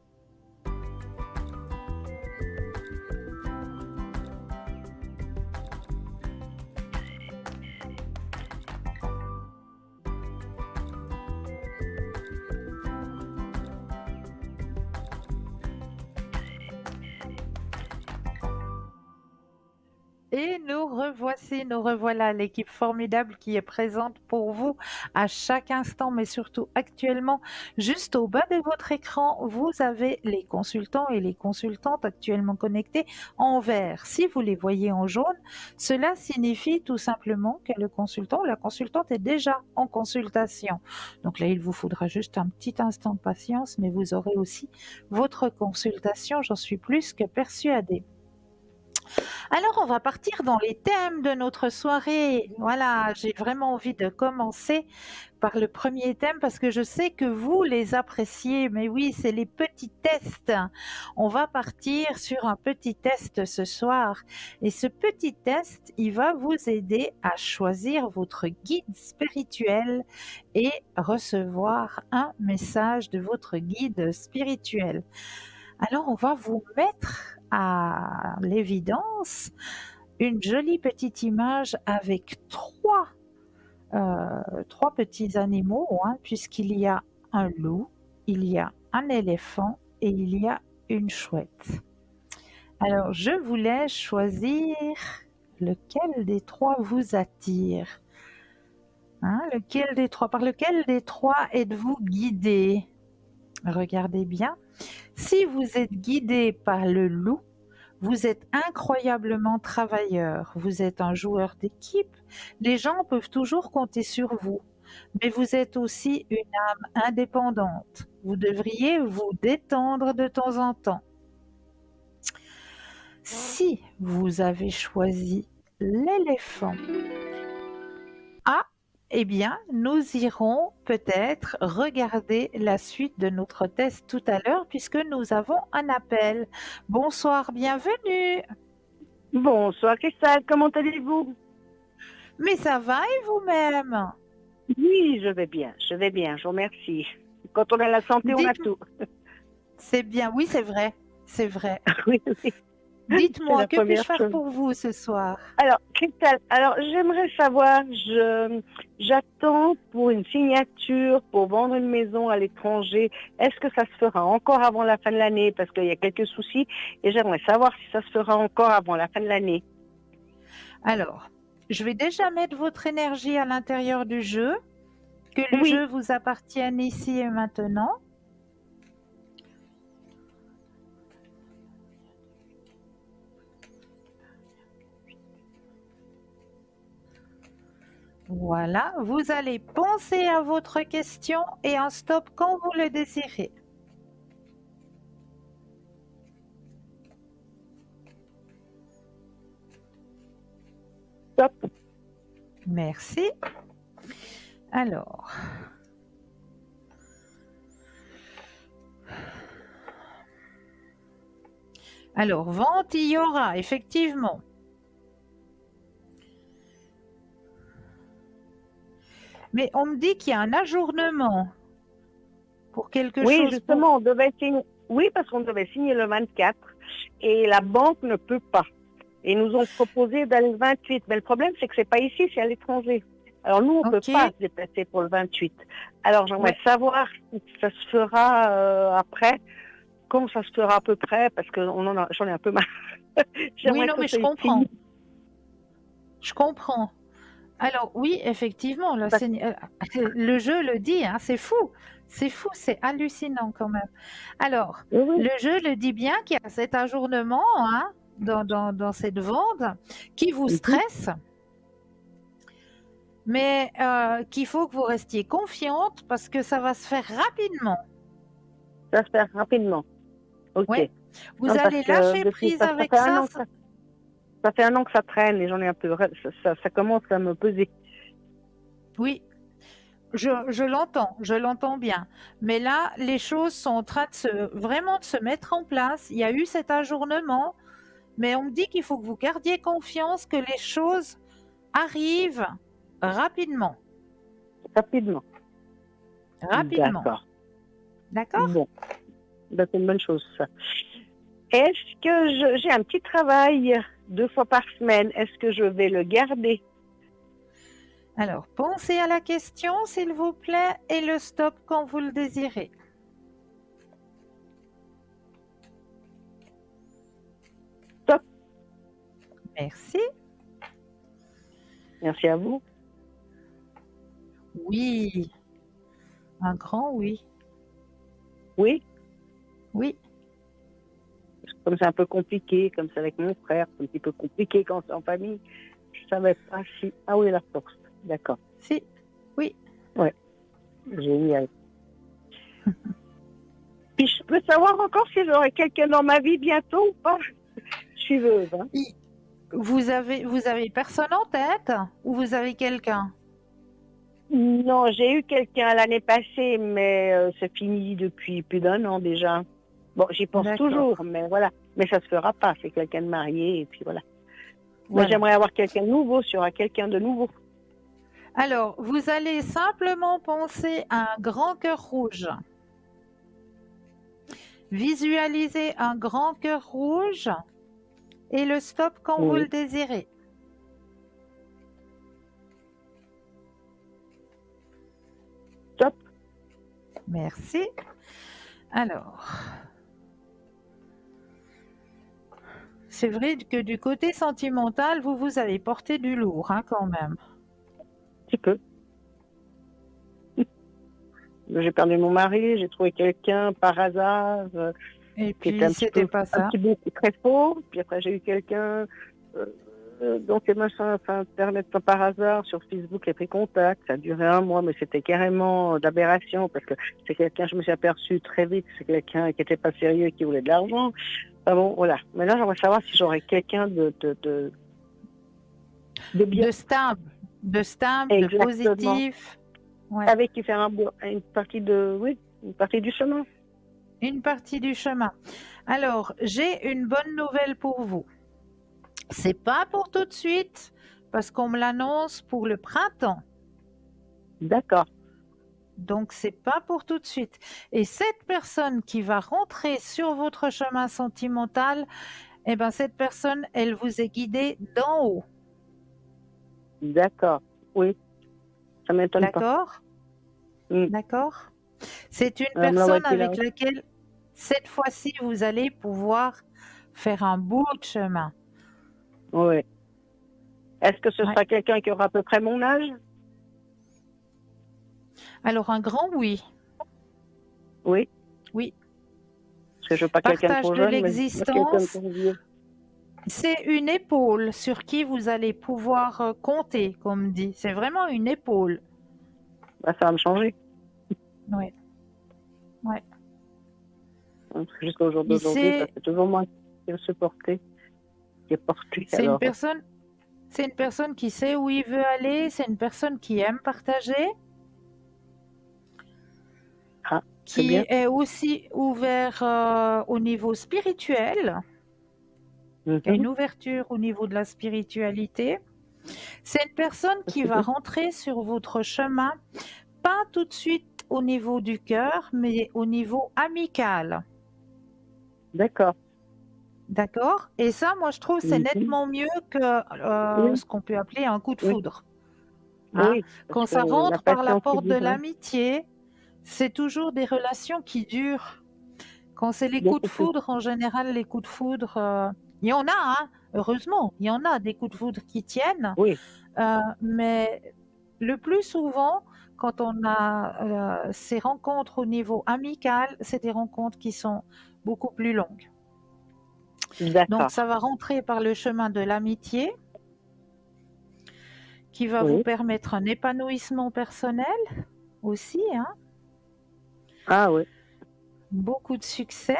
Et nous revoilà, l'équipe formidable qui est présente pour vous à chaque instant, mais surtout actuellement, juste au bas de votre écran, vous avez les consultants et les consultantes actuellement connectés en vert. Si vous les voyez en jaune, cela signifie tout simplement que le consultant ou la consultante est déjà en consultation. Donc là, il vous faudra juste un petit instant de patience, mais vous aurez aussi votre consultation, j'en suis plus que persuadée. Alors, on va partir dans les thèmes de notre soirée. Voilà, j'ai vraiment envie de commencer par le premier thème parce que je sais que vous les appréciez. Mais oui, c'est les petits tests. On va partir sur un petit test ce soir. Et ce petit test, il va vous aider à choisir votre guide spirituel et recevoir un message de votre guide spirituel. Alors, on va vous mettre à l'évidence une jolie petite image avec trois petits animaux, hein, puisqu'il y a un loup, il y a un éléphant et il y a une chouette. Alors, je vous laisse choisir lequel des trois vous attire. Hein, par lequel des trois êtes-vous guidé? Regardez bien. Si vous êtes guidé par le loup, vous êtes incroyablement travailleur, vous êtes un joueur d'équipe, les gens peuvent toujours compter sur vous, mais vous êtes aussi une âme indépendante. Vous devriez vous détendre de temps en temps. Si vous avez choisi l'éléphant, ah, eh bien, nous irons peut-être regarder la suite de notre test tout à l'heure puisque nous avons un appel. Bonsoir, bienvenue. Bonsoir Christelle, comment allez-vous? Mais ça va et vous-même? Oui, je vais bien, je vous remercie. Quand on a la santé, on a Dites- tout. C'est bien, oui, c'est vrai, c'est vrai. Oui, oui, c'est Dites-moi, la que puis-je première faire chose. pour vous ce soir? Alors, Christelle, j'aimerais savoir, j'attends pour une signature pour vendre une maison à l'étranger. Est-ce que ça se fera encore avant la fin de l'année? Parce qu'il y a quelques soucis et j'aimerais savoir si ça se fera encore avant la fin de l'année. Alors, je vais déjà mettre votre énergie à l'intérieur du jeu, que le Oui, jeu vous appartienne ici et maintenant. Voilà, vous allez penser à votre question et un stop quand vous le désirez. top. Merci. Alors, vente, il y aura, effectivement. Mais on me dit qu'il y a un ajournement pour quelque Oui, chose. justement, on devait signer. Oui, parce qu'on devait signer le 24 et la banque ne peut pas. Et ils nous ont proposé d'aller le 28. Mais le problème, c'est que c'est pas ici, c'est à l'étranger. Alors nous, on peut Ok. pas se déplacer pour le 28. Alors j'aimerais Ouais. savoir si ça se fera après, comment ça se fera à peu près, parce que j'en ai un peu marre. Oui, J'aimerais non, que mais ça je soit comprends. ici. Je comprends. Alors oui, effectivement, le jeu le dit, hein, c'est fou, c'est hallucinant quand même. Alors, Oui, oui. le jeu le dit bien qu'il y a cet ajournement, hein, dans cette vente qui vous Mhm. stresse, mais qu'il faut que vous restiez confiante parce que ça va se faire rapidement. Ça se fait rapidement. Ok. Ouais. Vous Non, parce allez que lâcher depuis, prise ça avec fait un ça. an que ça fait un an que ça traîne et j'en ai un peu. Ça commence à me peser. Oui, je l'entends bien. Mais là, les choses sont en train vraiment de se mettre en place. Il y a eu cet ajournement, mais on me dit qu'il faut que vous gardiez confiance que les choses arrivent rapidement. Rapidement. Rapidement. D'accord. D'accord? Bon. Ben, c'est une bonne chose, ça. Est-ce que j'ai un petit travail 2 fois par semaine? Est-ce que je vais le garder? Alors, pensez à la question, s'il vous plaît, et le stop quand vous le désirez. Stop. Merci. Merci à vous. Oui. Un grand oui. Oui, Oui. comme c'est un peu compliqué, comme c'est avec mon frère, c'est un petit peu compliqué quand c'est en famille. Je savais pas si... Ah oui, la force. D'accord. Si. Oui. Génial. Puis je peux savoir encore si j'aurai quelqu'un dans ma vie bientôt ou pas? Je suiveuse. Hein. Vous avez personne en tête ou vous avez quelqu'un? Non, j'ai eu quelqu'un l'année passée, mais c'est fini depuis plus d'1 an déjà. Bon, j'y pense D'accord. toujours, mais voilà. Mais ça se fera pas, c'est quelqu'un de marié, et puis voilà. Mais Voilà. j'aimerais avoir quelqu'un de nouveau, sur quelqu'un de nouveau. Alors, vous allez simplement penser à un grand cœur rouge. Visualisez un grand cœur rouge et le stop quand vous le Oui. désirez. Top. Merci. Alors, c'est vrai que du côté sentimental, vous avez porté du lourd, hein, quand même. Un petit peu. J'ai perdu mon mari, j'ai trouvé quelqu'un par hasard, Et qui était puis, c'était pas un ça. petit peu très faux. Puis après, j'ai eu quelqu'un, donc les machins, enfin, Internet par hasard, sur Facebook, j'ai pris contact. Ça a duré 1 mois, mais c'était carrément d'aberration, parce que c'est quelqu'un, je me suis aperçue très vite, c'est quelqu'un qui était pas sérieux et qui voulait de l'argent. Enfin bon, voilà. Mais là, j'aimerais savoir si j'aurais quelqu'un de bien. De stable, de Exactement. positif. Ouais. Avec qui faire une partie une partie du chemin. Une partie du chemin. Alors, j'ai une bonne nouvelle pour vous. C'est pas pour tout de suite, parce qu'on me l'annonce pour le printemps. D'accord. Donc, c'est pas pour tout de suite. Et cette personne qui va rentrer sur votre chemin sentimental, eh ben, cette personne, elle vous est guidée d'en haut. D'accord. Oui. Ça m'étonne pas. D'accord? Mm. D'accord? C'est une Alors, me la personne voici là. avec laquelle, cette fois-ci, vous allez pouvoir faire un bout de chemin. Oui. Est-ce que ce Ouais. sera quelqu'un qui aura à peu près mon âge? Alors, un grand oui. Oui. Oui. Parce que je veux pas quelqu'un de Partage trop de jeune, mais quelqu'un de l'existence. trop vieux. C'est une épaule sur qui vous allez pouvoir compter, comme dit. C'est vraiment une épaule. Bah, ça va me changer. Ouais. Ouais. Parce que jusqu'au jour Et d'aujourd'hui, c'est toujours moi qui vais supporter, qui est porté. c'est Alors, une personne qui sait où il veut aller. C'est une personne qui aime partager, c'est qui bien. est aussi ouvert au niveau spirituel. Il y a une Mhm. ouverture au niveau de la spiritualité. C'est une personne Ça, qui c'est va bien. rentrer sur votre chemin, pas tout de suite au niveau du cœur, mais au niveau amical. D'accord. D'accord? Et ça, moi, je trouve, c'est Mhm. nettement mieux que Oui. ce qu'on peut appeler un coup de Oui. foudre. Hein? Oui. Parce Quand que ça la rentre par la patience, c'est porte de bien. l'amitié, c'est toujours des relations qui durent. Quand c'est les coups de Beaucoup plus. foudre, en général, les coups de foudre, il y en a, hein, heureusement, il y en a des coups de foudre qui tiennent, Oui. mais le plus souvent, quand on a ces rencontres au niveau amical, c'est des rencontres qui sont beaucoup plus longues. Donc, ça D'accord. va rentrer par le chemin de l'amitié, qui va vous Oui. permettre un épanouissement personnel aussi, hein, Ah oui. beaucoup de succès.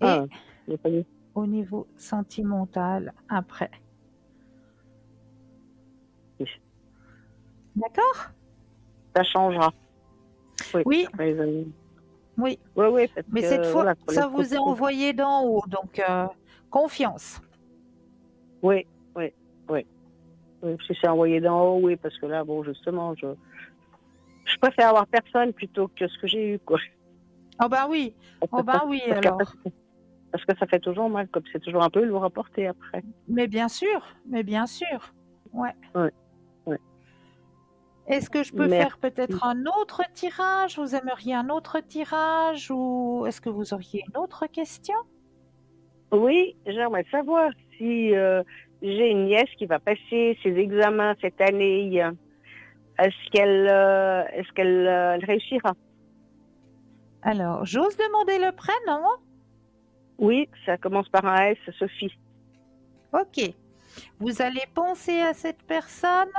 Ah, Et j'ai pas dit. au niveau sentimental, après. D'accord? Ça changera. Oui. Oui, Après les années. oui. Oui, oui, parce Mais cette que fois, voilà, pour les ça coups vous de est foudre. envoyé d'en haut, donc confiance. Oui, oui, oui. Oui, si c'est envoyé d'en haut, oui, parce que là, bon, justement, je préfère avoir personne plutôt que ce que j'ai eu, quoi. Oh ben oui, oh ben oui Parce qu'après, alors. parce que ça fait toujours mal, comme c'est toujours un peu lourd à porter après. Mais bien sûr, mais bien sûr. Ouais. Oui, oui. Est-ce que je peux faire Merci. peut-être un autre tirage? Vous aimeriez un autre tirage ou est-ce que vous auriez une autre question? Oui, j'aimerais savoir si j'ai une nièce qui va passer ses examens cette année. Est-ce qu'elle elle réussira? Alors, j'ose demander le prénom? Oui, ça commence par un S, Sophie. Ok. Vous allez penser à cette personne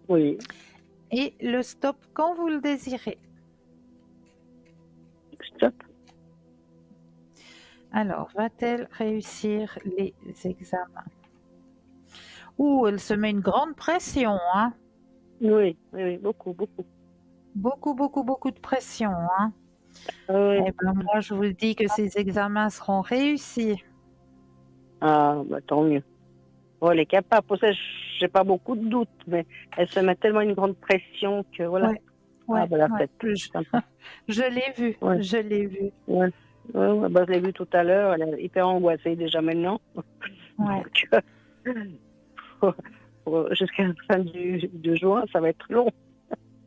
Oui, et le stop quand vous le désirez. stop. Alors, va-t-elle réussir les examens? Ouh, elle se met une grande pression, hein. Oui, oui, oui, beaucoup, beaucoup. Beaucoup, beaucoup, beaucoup de pression, hein. Oui. Eh ben, moi, je vous dis que ces examens seront réussis. Ah, bah, tant mieux. Bon, elle est capable. Pour ça, j'ai pas beaucoup de doutes, mais elle se met tellement une grande pression que voilà. Ouais, Ah, ouais, bah, la ouais. fête. Sympa. Je l'ai vu, Ouais, je l'ai vu. ouais. Ouais, ouais, bah, je l'ai vu tout à l'heure. Elle est hyper angoissée déjà maintenant. Ouais, Donc, jusqu'à la fin de juin, ça va être long.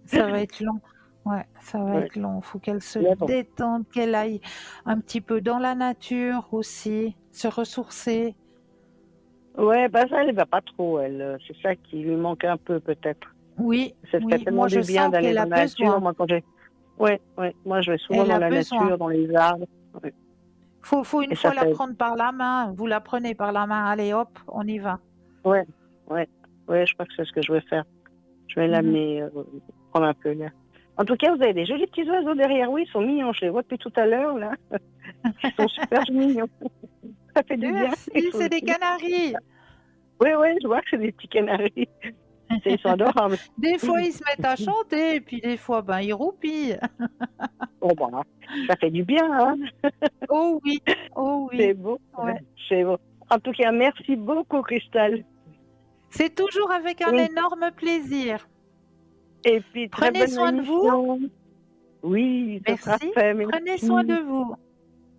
ça va être long. Ouais, ça va Ouais. être long. Faut qu'elle se Mais bon. détende, qu'elle aille un petit peu dans la nature aussi, se ressourcer. Ouais, bah ça, elle va pas trop, elle. C'est ça qui lui manque un peu, peut-être. Oui, Ça fait oui, tellement moi du je bien sens d'aller qu'elle dans a la nature. besoin. Moi, ouais, ouais. Moi, je vais souvent Elle dans a la besoin. nature, dans les arbres. Ouais. Faut une Et ça fois la fait, prendre par la main. Vous la prenez par la main. Allez, hop, on y va. ouais, ouais, ouais, je crois que c'est ce que je vais faire. Je vais Mhm. l'amener, prendre un peu l'air. En tout cas, vous avez des jolis petits oiseaux derrière. Oui, ils sont mignons. Je les vois depuis tout à l'heure, là. Ils sont super mignons. Ça fait du bien. Merci, Ils sont c'est des petits. canaris. Oui, oui, je vois que c'est des petits canaris. Ils sont adorables. Des fois, ils se mettent à chanter, et puis des fois, ben, ils roupillent. Bon, bah, ça fait du bien, hein. Oh oui, oh C'est oui. beau. Ouais. C'est beau. En tout cas, merci beaucoup, Cristal. C'est toujours avec un Oui. énorme plaisir. Et puis, très Prenez bonne soin de vous. émission. Oui, ce sera Merci. fait. Prenez soin de Merci. vous.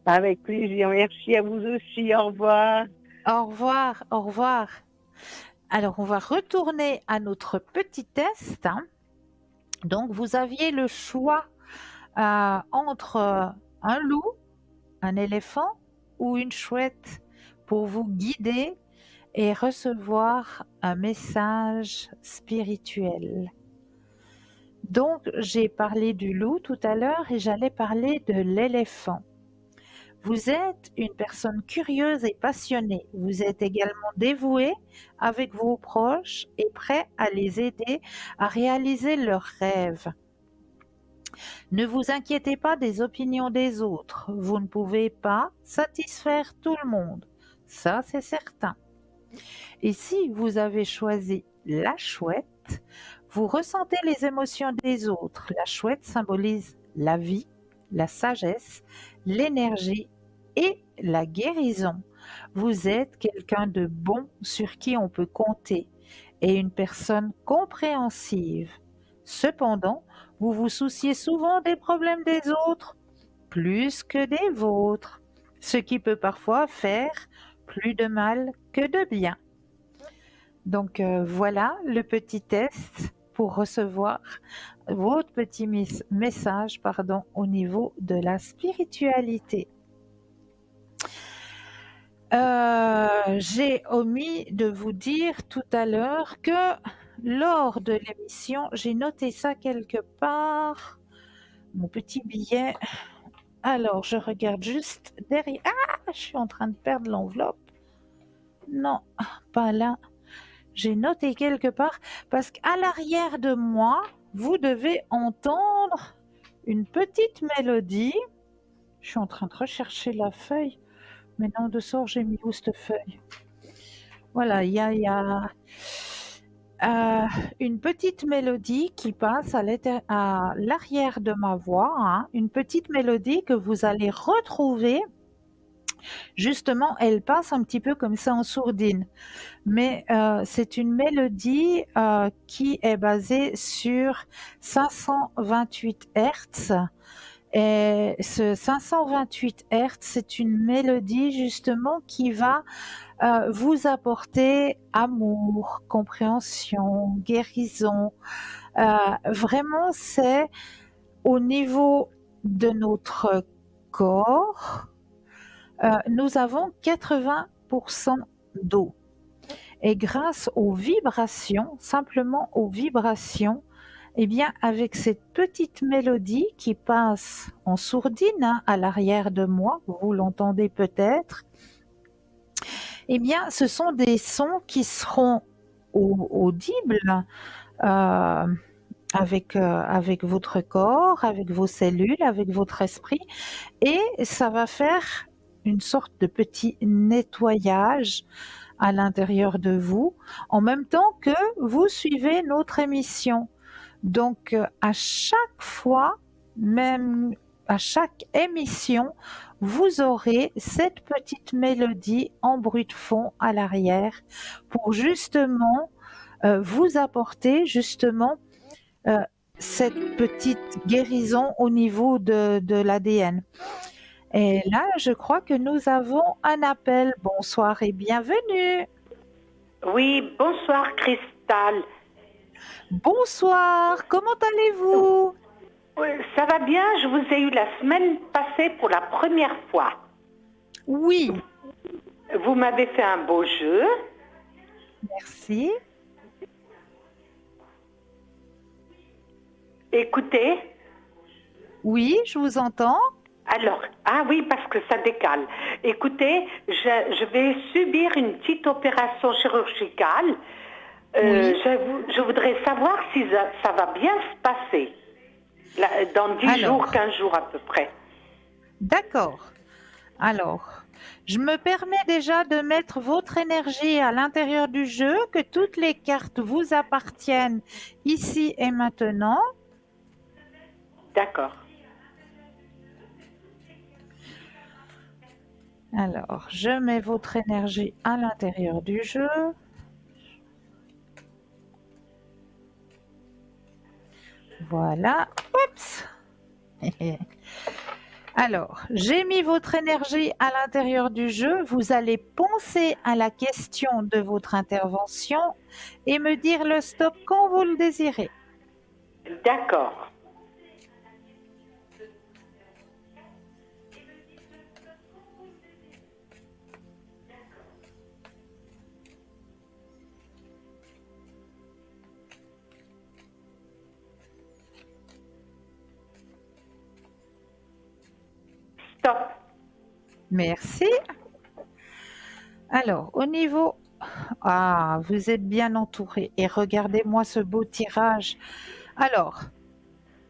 Avec plaisir. Merci à vous aussi. Au revoir. Au revoir, au revoir. Alors, on va retourner à notre petit test, hein. Donc, vous aviez le choix entre un loup, un éléphant ou une chouette pour vous guider et recevoir un message spirituel. Donc, j'ai parlé du loup tout à l'heure et j'allais parler de l'éléphant. Vous êtes une personne curieuse et passionnée. Vous êtes également dévoué avec vos proches et prêt à les aider à réaliser leurs rêves. Ne vous inquiétez pas des opinions des autres. Vous ne pouvez pas satisfaire tout le monde. Ça, c'est certain. Et si vous avez choisi la chouette, vous ressentez les émotions des autres. La chouette symbolise la vie, la sagesse, l'énergie et la guérison. Vous êtes quelqu'un de bon sur qui on peut compter et une personne compréhensive. Cependant, vous vous souciez souvent des problèmes des autres plus que des vôtres, ce qui peut parfois faire plus de mal que de bien. Donc voilà le petit test pour recevoir votre petit message au niveau de la spiritualité. J'ai omis de vous dire tout à l'heure que lors de l'émission, j'ai noté ça quelque part, mon petit billet. Alors, je regarde juste derrière. Ah, je suis en train de perdre l'enveloppe. Non, pas là. J'ai noté quelque part parce qu'à l'arrière de moi, vous devez entendre une petite mélodie. Je suis en train de rechercher la feuille. Mais non, de sort, j'ai mis où cette feuille? Voilà, il y a une petite mélodie qui passe à l'arrière de ma voix, hein, une petite mélodie que vous allez retrouver. Justement, elle passe un petit peu comme ça en sourdine, mais c'est une mélodie qui est basée sur 528 Hertz. Et ce 528 Hertz, c'est une mélodie justement qui va vous apporter amour, compréhension, guérison. Vraiment, c'est au niveau de notre corps, nous avons 80% d'eau. Et grâce aux vibrations, simplement aux vibrations, eh bien, avec cette petite mélodie qui passe en sourdine hein, à l'arrière de moi, vous l'entendez peut-être, eh bien, ce sont des sons qui seront audibles euh, avec votre corps, avec vos cellules, avec votre esprit, et ça va faire une sorte de petit nettoyage à l'intérieur de vous, en même temps que vous suivez notre émission. Donc, à chaque fois, même à chaque émission, vous aurez cette petite mélodie en bruit de fond à l'arrière pour justement vous apporter justement euh, cette petite guérison au niveau de l'ADN. Et là, je crois que nous avons un appel. Bonsoir et bienvenue. Oui, bonsoir Cristal. Bonsoir, comment allez-vous? Ça va bien, je vous ai eu la semaine passée pour la première fois. Oui, Vous m'avez fait un beau jeu. merci. Écoutez, Oui, je vous entends. alors, ah oui, parce que ça décale. Écoutez, je vais subir une petite opération chirurgicale. Oui. Je voudrais savoir si ça va bien se passer. Là, dans 10 Alors. jours, 15 jours à peu près. D'accord. Alors, je me permets déjà de mettre votre énergie à l'intérieur du jeu, que toutes les cartes vous appartiennent ici et maintenant. D'accord. Alors, je mets votre énergie à l'intérieur du jeu. Voilà. Oups. Alors, j'ai mis votre énergie à l'intérieur du jeu. Vous allez penser à la question de votre intervention et me dire le stop quand vous le désirez. D'accord. Stop. Merci. Alors, au niveau... Ah, vous êtes bien entouré. Et regardez-moi ce beau tirage. Alors,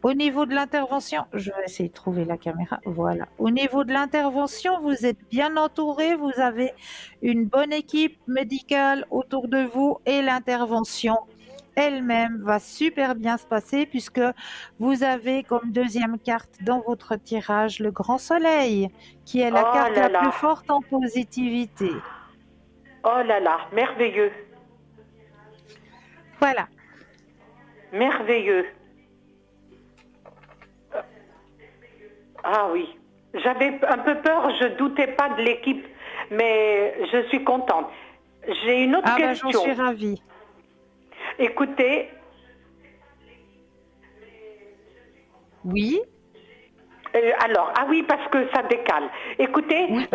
au niveau de l'intervention, je vais essayer de trouver la caméra. Voilà. Au niveau de l'intervention, vous êtes bien entouré. Vous avez une bonne équipe médicale autour de vous et l'intervention elle-même va super bien se passer puisque vous avez comme deuxième carte dans votre tirage le grand soleil qui est la Oh carte là la là. plus forte en positivité. Oh là là, merveilleux. Voilà. Merveilleux. Ah oui. J'avais un peu peur, je doutais pas de l'équipe, mais je suis contente. J'ai une autre Ah ben, question. j'en suis ravie. Écoutez, Oui, alors, ah oui, parce que ça décale. Écoutez, Oui.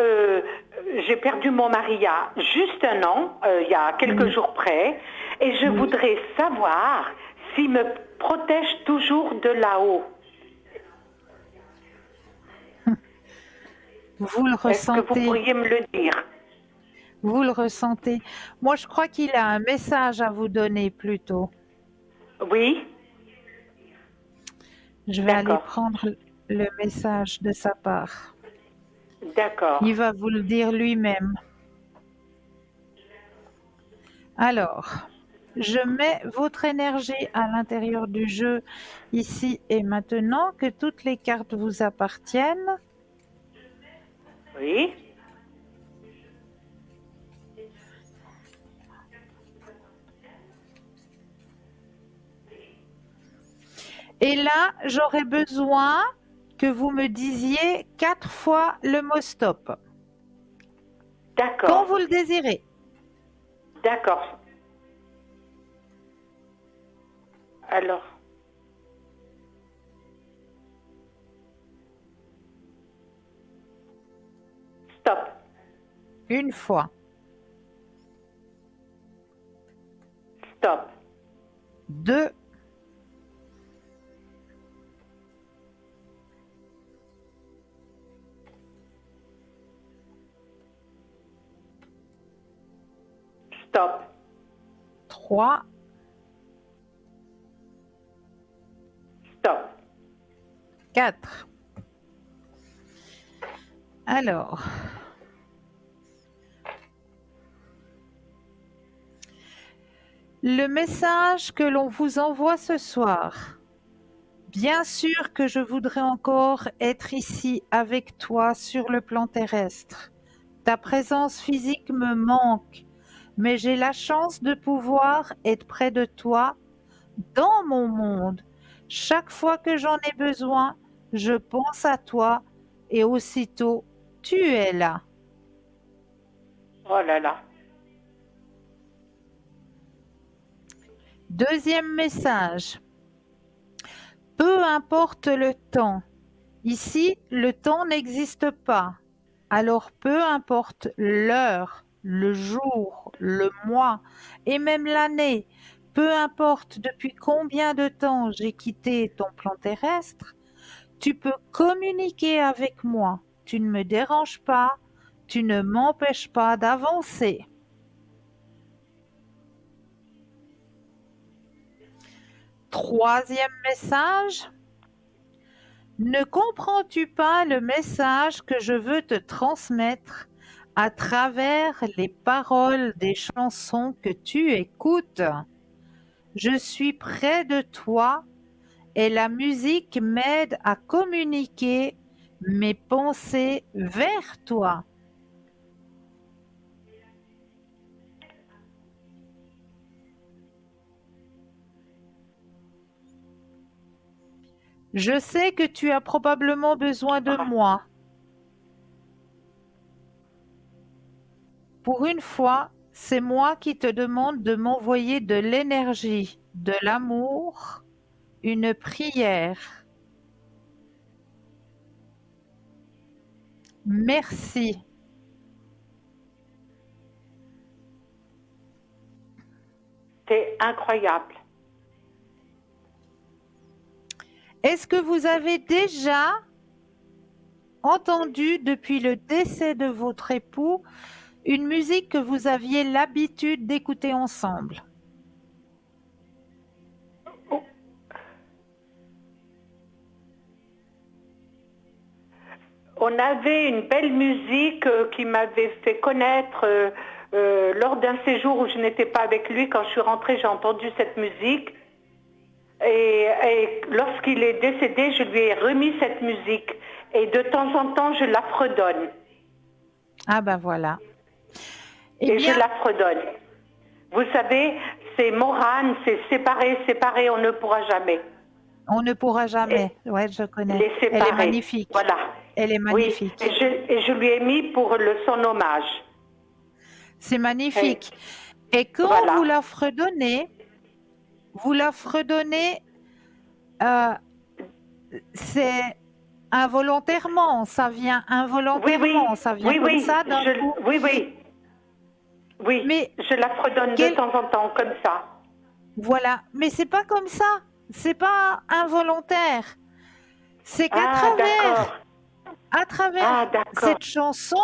j'ai perdu mon mari il y a juste un an, il y a quelques Oui. jours près, et je Oui. voudrais savoir s'il me protège toujours de là-haut. Vous le Est-ce que vous ressentez. pourriez me le dire? Vous le ressentez. Moi, je crois qu'il a un message à vous donner plutôt. Oui, Je vais aller d'accord, prendre le message de sa part. d'accord. Il va vous le dire lui-même. Alors, je mets votre énergie à l'intérieur du jeu ici et maintenant, que toutes les cartes vous appartiennent. Oui, Et là, j'aurais besoin que vous me disiez 4 fois le mot stop, quand d'accord, vous le désirez. d'accord. Alors, stop, Une fois, stop, 2, stop, 3, stop. 4. Alors, Le message que l'on vous envoie ce soir. Bien sûr que je voudrais encore être ici avec toi sur le plan terrestre. Ta présence physique me manque, mais j'ai la chance de pouvoir être près de toi dans mon monde. Chaque fois que j'en ai besoin, je pense à toi et aussitôt, tu es là. Oh là là. Deuxième message. Peu importe le temps. Ici, le temps n'existe pas. Alors peu importe l'heure, le jour, le mois et même l'année, peu importe depuis combien de temps j'ai quitté ton plan terrestre, tu peux communiquer avec moi. Tu ne me déranges pas, tu ne m'empêches pas d'avancer. Troisième message. Ne comprends-tu pas le message que je veux te transmettre à travers les paroles des chansons que tu écoutes? Je suis près de toi et la musique m'aide à communiquer mes pensées vers toi. Je sais que tu as probablement besoin de moi. Pour une fois, c'est moi qui te demande de m'envoyer de l'énergie, de l'amour, une prière. Merci. C'est incroyable. Est-ce que vous avez déjà entendu depuis le décès de votre époux une musique que vous aviez l'habitude d'écouter ensemble? On avait une belle musique qui m'avait fait connaître lors d'un séjour où je n'étais pas avec lui. Quand je suis rentrée, j'ai entendu cette musique. Et lorsqu'il est décédé, je lui ai remis cette musique. Et de temps en temps, je la fredonne. Ah ben voilà. Et je la fredonne. Vous savez, c'est Morane, c'est séparé, séparé, on ne pourra jamais. On ne pourra jamais. Ouais, je connais. Les séparer. Elle est magnifique. Voilà. Elle est magnifique. Oui, et je lui ai mis pour son hommage. C'est magnifique. Et quand voilà. vous la fredonnez, c'est involontairement, ça vient involontairement, ça vient comme ça d'un coup. Oui, oui. Oui, mais je la fredonne de temps en temps comme ça. Voilà, mais c'est pas comme ça. C'est pas involontaire. C'est qu'à travers cette chanson,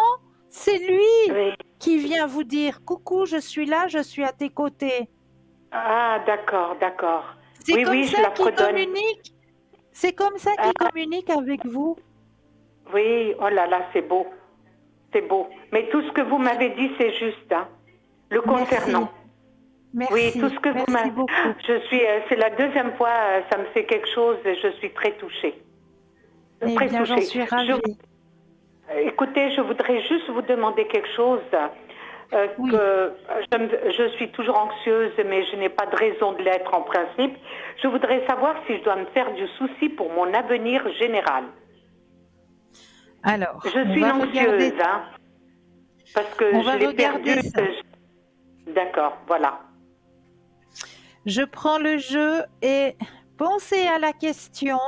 c'est lui qui vient vous dire coucou, je suis là, je suis à tes côtés. Ah, d'accord, d'accord. C'est comme ça qu'il communique. C'est comme ça qu'il communique avec vous. Oui, oh là là, c'est beau. C'est beau. Mais tout ce que vous m'avez dit, c'est juste, hein, le concernant. Merci. Oui, tout ce que vous m'avez dit. C'est la deuxième fois, ça me fait quelque chose et je suis très touchée. Eh bien, j'en suis ravie. Écoutez, je voudrais juste vous demander quelque chose. Que je suis toujours anxieuse, mais je n'ai pas de raison de l'être en principe. Je voudrais savoir si je dois me faire du souci pour mon avenir général. Alors, je suis anxieuse, hein, parce que je l'ai perdu. D'accord, voilà. Je prends le jeu et pensez à la question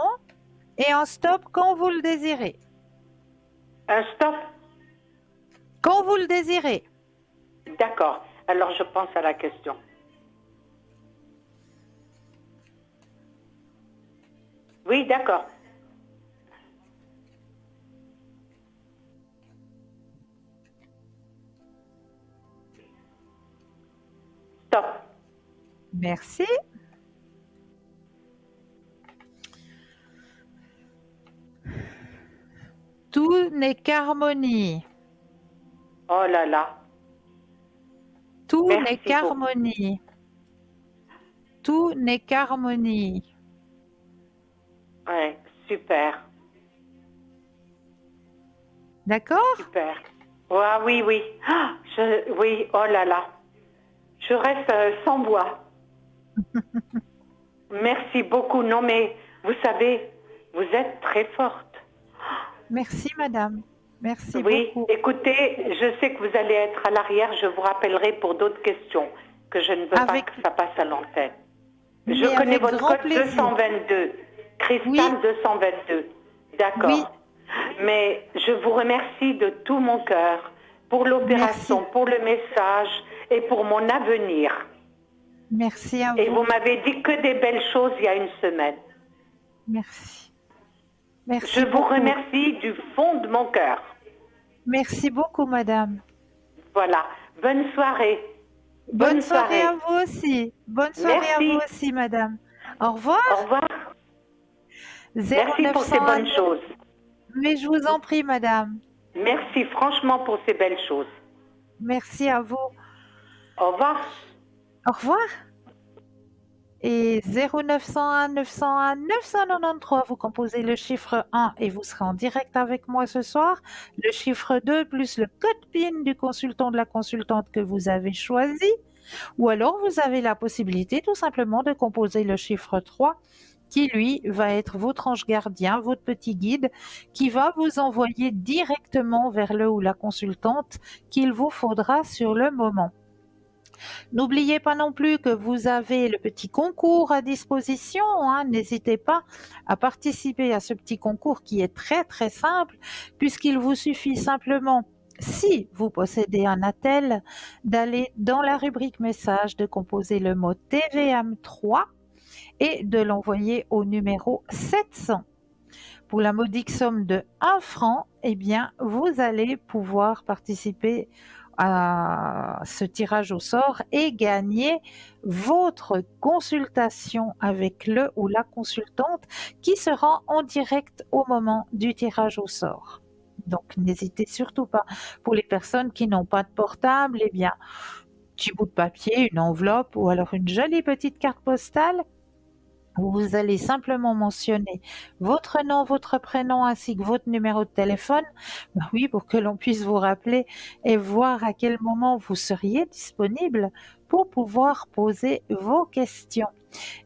et un stop quand vous le désirez. Un stop? Quand vous le désirez. D'accord. Alors, je pense à la question. Oui, d'accord. Stop. Merci. Tout n'est qu'harmonie. Oh là là. Tout n'est qu'harmonie. tout n'est qu'harmonie. Ouais, super, D'accord? super. Ouais, oui, oui. Ah, oui, oh là là. Je reste sans voix. Merci beaucoup. Non, mais vous savez, vous êtes très forte. Merci, madame. Merci Oui, beaucoup. écoutez, je sais que vous allez être à l'arrière. Je vous rappellerai pour d'autres questions que je ne veux pas Avec, que ça passe à l'antenne. Je mais connais avec votre grand code plaisir. 222, Oui, Cristal 222. oui, D'accord. Mais je vous remercie de tout mon cœur pour merci. l'opération, pour le message et pour mon avenir. Merci à Et vous. vous m'avez dit que des belles choses il y a une semaine. Merci. Je Merci vous beaucoup. remercie du fond de mon cœur. Merci beaucoup, madame. Voilà. Bonne soirée. Bonne Bonne soirée à soirée. vous aussi. Bonne soirée à vous Merci. aussi, madame. Au revoir. Au revoir. Merci pour ces 0901. bonnes choses. Mais je vous en prie, madame. Merci franchement pour ces belles choses. Merci à vous. Au revoir. Au revoir. Et 0901 901 993, vous composez le chiffre 1 et vous serez en direct avec moi ce soir. Le chiffre 2 plus le code PIN du consultant, de la consultante que vous avez choisi. Ou alors vous avez la possibilité tout simplement de composer le chiffre 3 qui lui va être votre ange gardien, votre petit guide, qui va vous envoyer directement vers le ou la consultante qu'il vous faudra sur le moment. N'oubliez pas non plus que vous avez le petit concours à disposition, hein. N'hésitez pas à participer à ce petit concours qui est très très simple, puisqu'il vous suffit simplement, si vous possédez un attel, d'aller dans la rubrique message, de composer le mot TVM3 et de l'envoyer au numéro 700. Pour la modique somme de 1 franc, eh bien, vous allez pouvoir participer à ce tirage au sort et gagner votre consultation avec le ou la consultante qui sera en direct au moment du tirage au sort. Donc, n'hésitez surtout pas. Pour les personnes qui n'ont pas de portable, eh bien, petit bout de papier, une enveloppe ou alors une jolie petite carte postale. Vous allez simplement mentionner votre nom, votre prénom ainsi que votre numéro de téléphone, ben oui, pour que l'on puisse vous rappeler et voir à quel moment vous seriez disponible pour pouvoir poser vos questions.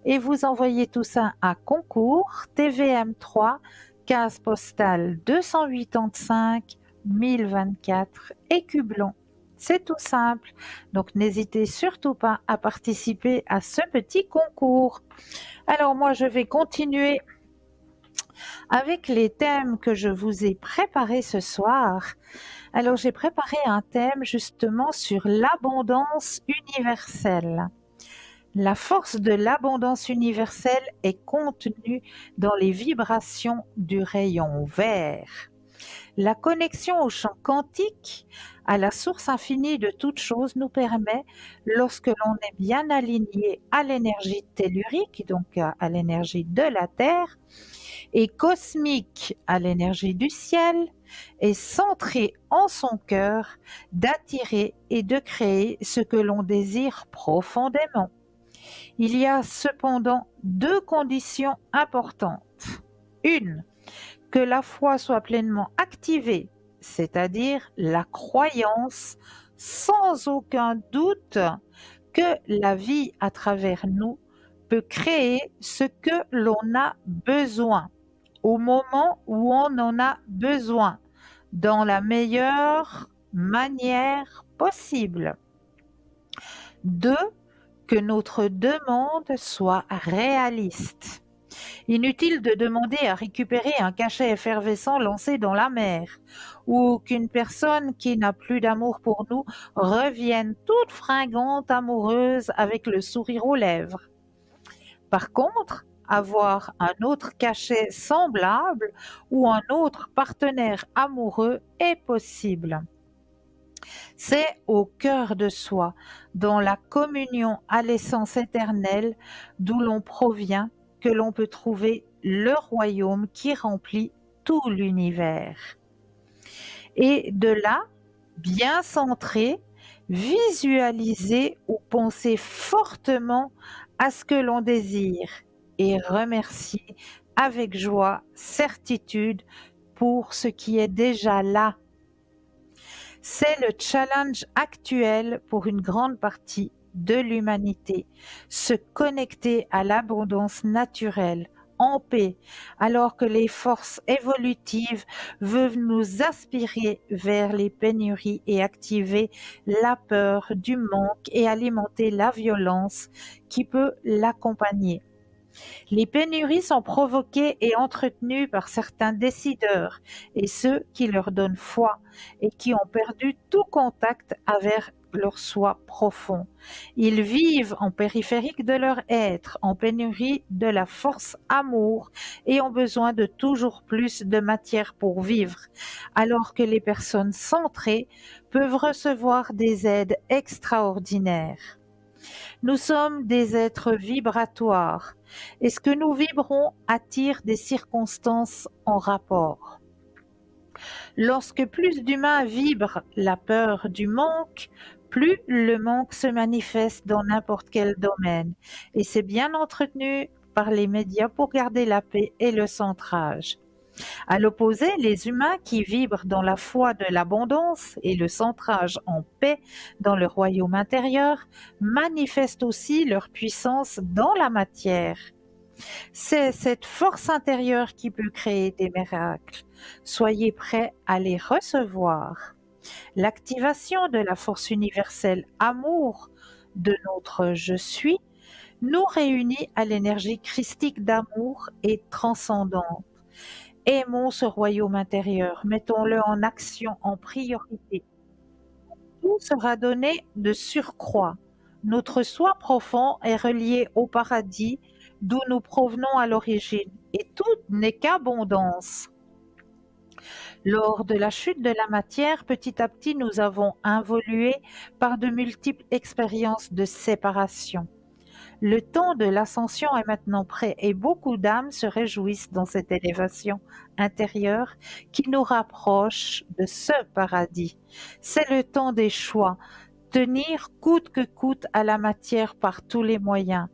Et vous envoyez tout ça à concours TVM3, case postale 285 1024 Écublon. C'est tout simple. Donc n'hésitez surtout pas à participer à ce petit concours. Alors moi, je vais continuer avec les thèmes que je vous ai préparés ce soir. Alors j'ai préparé un thème justement sur l'abondance universelle. La force de l'abondance universelle est contenue dans les vibrations du rayon vert. La connexion au champ quantique, à la source infinie de toute chose, nous permet, lorsque l'on est bien aligné à l'énergie tellurique, donc à l'énergie de la Terre, et cosmique à l'énergie du ciel, et centré en son cœur, d'attirer et de créer ce que l'on désire profondément. Il y a cependant deux conditions importantes. Une, que la foi soit pleinement activée, c'est-à-dire la croyance sans aucun doute que la vie à travers nous peut créer ce que l'on a besoin, au moment où on en a besoin, dans la meilleure manière possible. Deux, que notre demande soit réaliste. Inutile de demander à récupérer un cachet effervescent lancé dans la mer, ou qu'une personne qui n'a plus d'amour pour nous revienne toute fringante, amoureuse, avec le sourire aux lèvres. Par contre, avoir un autre cachet semblable ou un autre partenaire amoureux est possible. C'est au cœur de soi, dans la communion à l'essence éternelle d'où l'on provient, que l'on peut trouver le royaume qui remplit tout l'univers. Et de là, bien centré, visualiser ou penser fortement à ce que l'on désire et remercier avec joie, certitude pour ce qui est déjà là. C'est le challenge actuel pour une grande partie de l'humanité, se connecter à l'abondance naturelle, en paix, alors que les forces évolutives veulent nous aspirer vers les pénuries et activer la peur du manque et alimenter la violence qui peut l'accompagner. Les pénuries sont provoquées et entretenues par certains décideurs et ceux qui leur donnent foi et qui ont perdu tout contact avec leur soi profond. Ils vivent en périphérique de leur être, en pénurie de la force amour et ont besoin de toujours plus de matière pour vivre, alors que les personnes centrées peuvent recevoir des aides extraordinaires. Nous sommes des êtres vibratoires et ce que nous vibrons attire des circonstances en rapport. Lorsque plus d'humains vibrent la peur du manque, plus le manque se manifeste dans n'importe quel domaine et c'est bien entretenu par les médias pour garder la paix et le centrage. À l'opposé, les humains qui vibrent dans la foi de l'abondance et le centrage en paix dans le royaume intérieur manifestent aussi leur puissance dans la matière. C'est cette force intérieure qui peut créer des miracles. Soyez prêts à les recevoir. L'activation de la force universelle amour de notre je suis nous réunit à l'énergie christique d'amour et transcendante. Aimons ce royaume intérieur, mettons-le en action en priorité. Tout sera donné de surcroît. Notre soi profond est relié au paradis d'où nous provenons à l'origine et tout n'est qu'abondance. Lors de la chute de la matière, petit à petit, nous avons évolué par de multiples expériences de séparation. Le temps de l'ascension est maintenant prêt et beaucoup d'âmes se réjouissent dans cette élévation intérieure qui nous rapproche de ce paradis. C'est le temps des choix, tenir coûte que coûte à la matière par tous les moyens,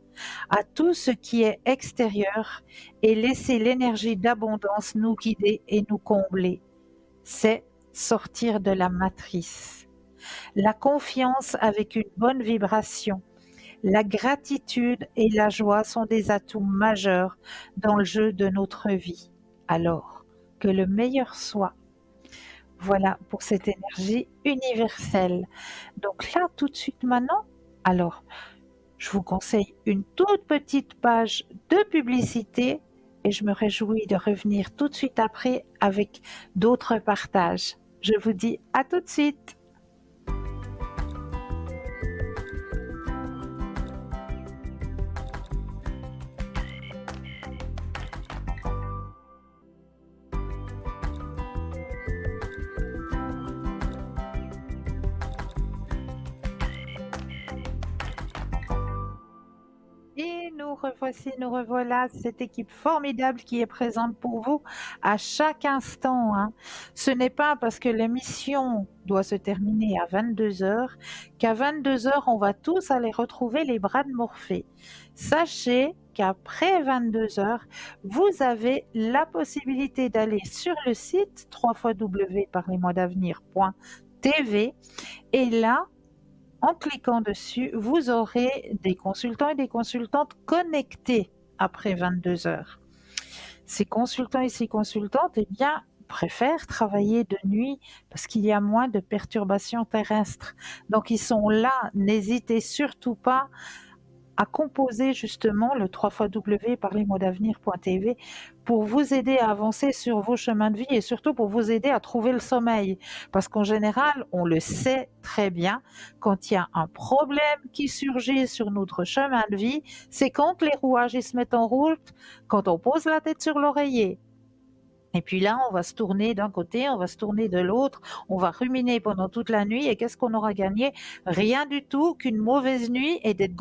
à tout ce qui est extérieur et laisser l'énergie d'abondance nous guider et nous combler. C'est sortir de la matrice. La confiance avec une bonne vibration. La gratitude et la joie sont des atouts majeurs dans le jeu de notre vie. Alors, que le meilleur soit. Voilà pour cette énergie universelle. Donc là, tout de suite maintenant, alors, je vous conseille une toute petite page de publicité et je me réjouis de revenir tout de suite après avec d'autres partages. Je vous dis à tout de suite. Et nous revoici, nous revoilà, cette équipe formidable qui est présente pour vous à chaque instant, hein. Ce n'est pas parce que l'émission doit se terminer à 22h qu'à 22h, on va tous aller retrouver les bras de Morphée. Sachez qu'après 22h, vous avez la possibilité d'aller sur le site www.parlez-moi-d'avenir.tv et là, en cliquant dessus, vous aurez des consultants et des consultantes connectés après 22h. Ces consultants et ces consultantes, eh bien, préfèrent travailler de nuit parce qu'il y a moins de perturbations terrestres. Donc, ils sont là. N'hésitez surtout pas à composer justement le www.parlez-moi-d'avenir.tv pour vous aider à avancer sur vos chemins de vie et surtout pour vous aider à trouver le sommeil. Parce qu'en général, on le sait très bien, quand il y a un problème qui surgit sur notre chemin de vie, c'est quand les rouages ils se mettent en route, quand on pose la tête sur l'oreiller. Et puis là, on va se tourner d'un côté, on va se tourner de l'autre, on va ruminer pendant toute la nuit et qu'est-ce qu'on aura gagné? Rien du tout qu'une mauvaise nuit et d'être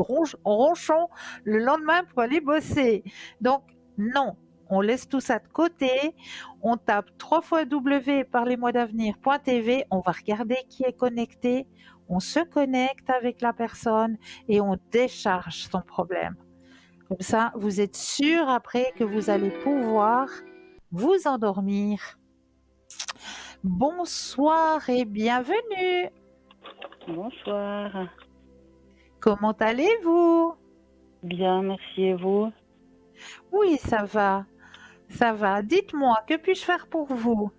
ronchon le lendemain pour aller bosser. Donc non, on laisse tout ça de côté, on tape www.parlez-moi-d'avenir.tv, on va regarder qui est connecté, on se connecte avec la personne et on décharge son problème. Comme ça, vous êtes sûr après que vous allez pouvoir vous endormir. Bonsoir et bienvenue. Bonsoir. Comment allez-vous? Bien, merci et vous? Oui, ça va. Ça va. Dites-moi, que puis-je faire pour vous?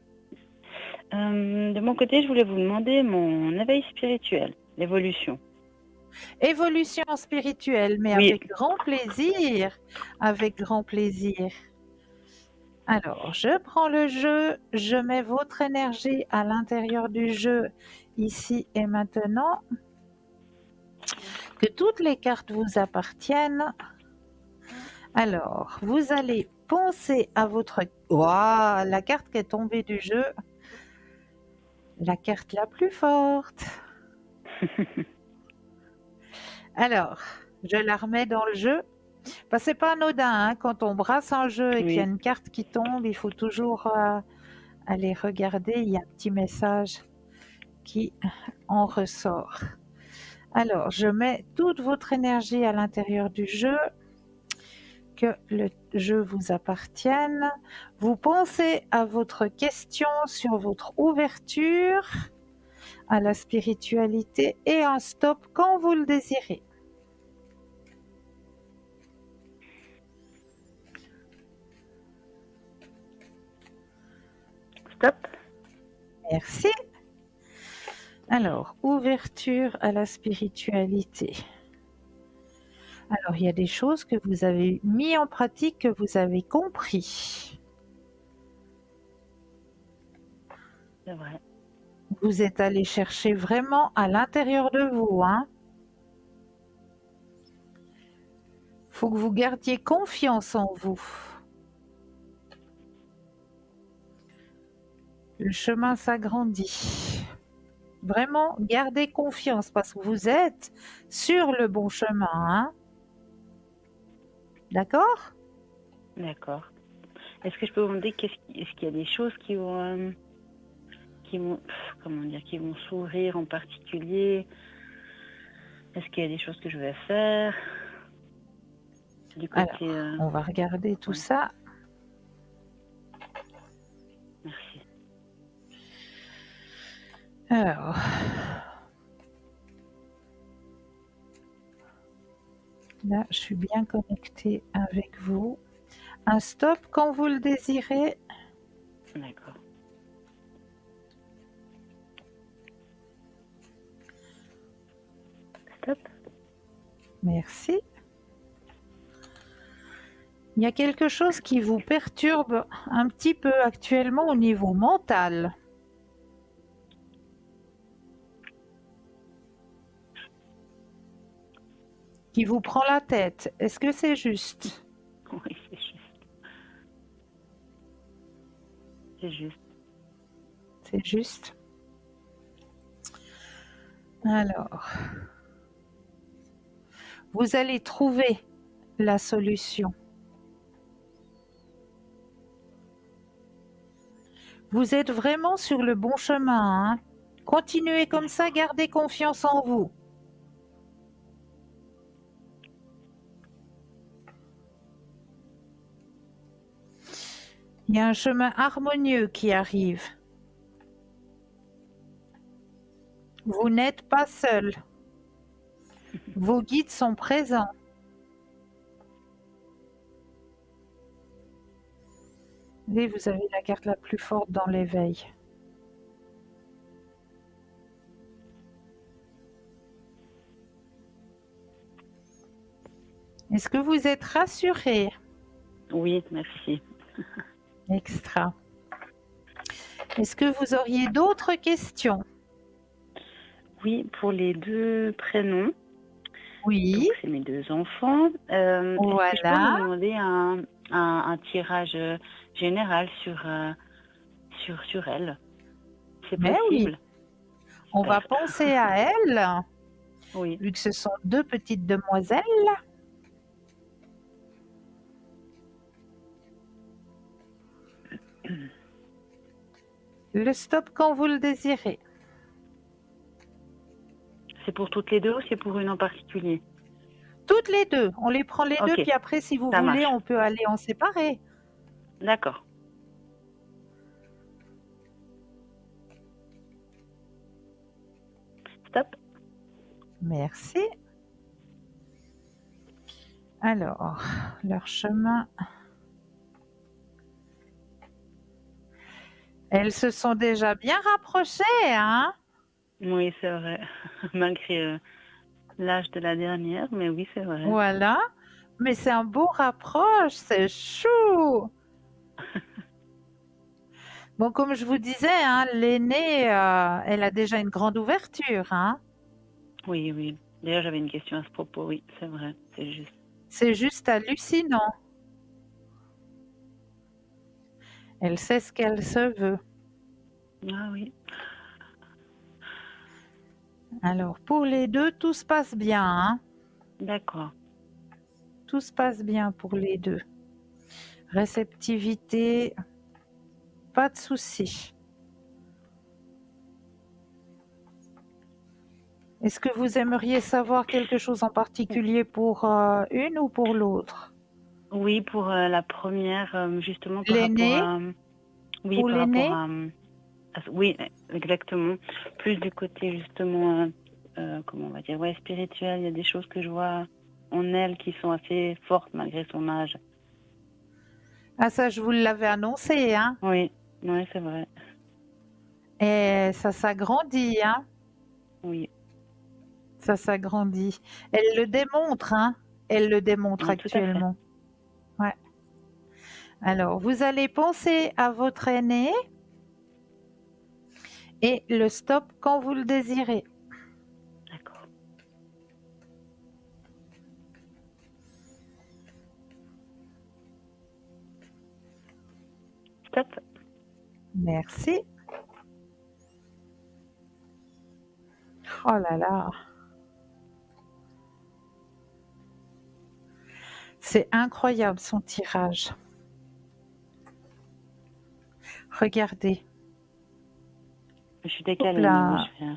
De mon côté, je voulais vous demander mon éveil spirituel, l'évolution. Évolution spirituelle, mais Oui. avec grand plaisir. Avec grand plaisir. Alors, je prends le jeu, je mets votre énergie à l'intérieur du jeu, ici et maintenant. Que toutes les cartes vous appartiennent. Alors, vous allez penser à votre... Waouh, la carte qui est tombée du jeu. La carte la plus forte. Alors, je la remets dans le jeu. Bah, c'est pas anodin, hein, quand on brasse un jeu et qu'il y a Oui. une carte qui tombe, il faut toujours aller regarder. Il y a un petit message qui en ressort. Alors, je mets toute votre énergie à l'intérieur du jeu. Que le jeu vous appartienne. Vous pensez à votre question sur votre ouverture à la spiritualité et un stop quand vous le désirez. Stop. Merci. Alors, ouverture à la spiritualité. Alors, il y a des choses que vous avez mis en pratique, que vous avez compris. C'est vrai. Vous êtes allé chercher vraiment à l'intérieur de vous, hein. Faut que vous gardiez confiance en vous. Le chemin s'agrandit. Vraiment, gardez confiance parce que vous êtes sur le bon chemin, hein. D'accord? D'accord. Est-ce que je peux vous demander est-ce qu'il y a des choses qui vont, comment dire, qui vont s'ouvrir en particulier? Est-ce qu'il y a des choses que je vais faire? Du côté. Alors, on va regarder tout ouais. ça. Merci. Alors, là, je suis bien connectée avec vous. Un stop quand vous le désirez. D'accord. Stop. Merci. Il y a quelque chose qui vous perturbe un petit peu actuellement au niveau mental. Qui vous prend la tête. Est-ce que c'est juste? Oui, c'est juste. C'est juste. C'est juste. Alors, vous allez trouver la solution. Vous êtes vraiment sur le bon chemin, hein. Continuez comme ça, gardez confiance en vous. Il y a un chemin harmonieux qui arrive. Vous n'êtes pas seul. Vos guides sont présents. Et vous avez la carte la plus forte dans l'éveil. Est-ce que vous êtes rassuré? Oui, merci. Extra. Est-ce que vous auriez d'autres questions? Oui, pour les 2 prénoms. Oui. Donc, c'est mes 2 enfants. Est-ce que je peux Voilà. vous demander un tirage général sur elles? C'est Mais oui. possible? On va penser à elles, Oui. vu que ce sont 2 petites demoiselles. Le stop quand vous le désirez. C'est pour toutes les 2 ou c'est pour une en particulier? Toutes les deux. On les prend les deux, Ok, puis après, si vous ça voulez, marche. on peut aller en séparer. D'accord. Stop. Merci. Alors, leur chemin. Elles se sont déjà bien rapprochées, hein? Oui, c'est vrai. Malgré l'âge de la dernière, mais oui, c'est vrai. Voilà. Mais c'est un beau rapproche, c'est chou! Bon, comme je vous disais, hein, l'aînée, elle a déjà une grande ouverture, hein? Oui, oui. D'ailleurs, j'avais une question à ce propos. Oui, c'est vrai. C'est juste. C'est juste hallucinant. Elle sait ce qu'elle se veut. Ah oui. Alors, pour les deux, tout se passe bien, hein? D'accord. Tout se passe bien pour les deux. Réceptivité, pas de souci. Est-ce que vous aimeriez savoir quelque chose en particulier pour une ou pour l'autre? Oui, pour la première, justement par rapport L'aîné? à. Oui, Pour par rapport l'aîné? à. Oui, exactement. Plus du côté, justement, comment on va dire, ouais, spirituel. Il y a des choses que je vois en elle qui sont assez fortes malgré son âge. Ah ça, je vous l'avais annoncé, hein? Oui, oui, c'est vrai. Et ça s'agrandit, hein? Oui, Ça s'agrandit. Elle le démontre, hein? Elle le démontre oui, tout à fait. actuellement. Ouais. Alors, vous allez penser à votre aîné et le stop quand vous le désirez. D'accord. Stop. Merci. Oh là là. C'est incroyable son tirage. Regardez. Je suis Hop décalée, mais oui, là. je fais.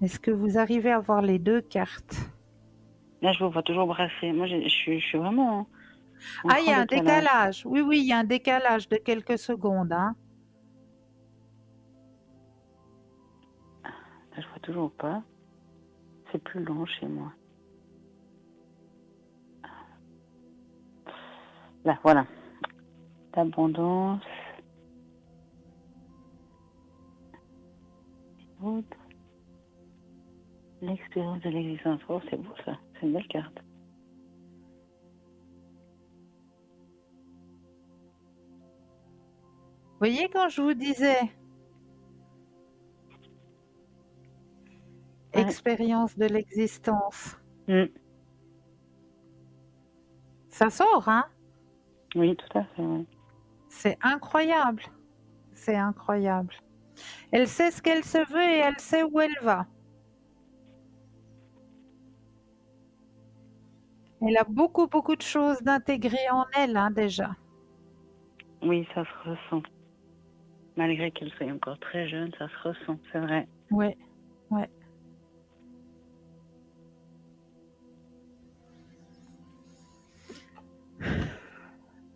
Est-ce que vous arrivez à voir les deux cartes? Là, je vous vois toujours brasser. Moi, je suis vraiment en Ah, il y grand a un décalage. décalage. Oui, oui, il y a un décalage de quelques secondes, hein. Là, je vois toujours pas. C'est plus long chez moi. Là, voilà. L'abondance. Autre. L'expérience de l'existence. Oh, c'est beau ça. C'est une belle carte. Vous voyez quand je vous disais Ouais. expérience de l'existence, Mm. ça sort, hein? Oui, tout à fait. Ouais. C'est incroyable. C'est incroyable. Elle sait ce qu'elle se veut et elle sait où elle va. Elle a beaucoup, beaucoup de choses d'intégrer en elle, hein, déjà. Oui, ça se ressent. Malgré qu'elle soit encore très jeune, ça se ressent. C'est vrai. Ouais, ouais.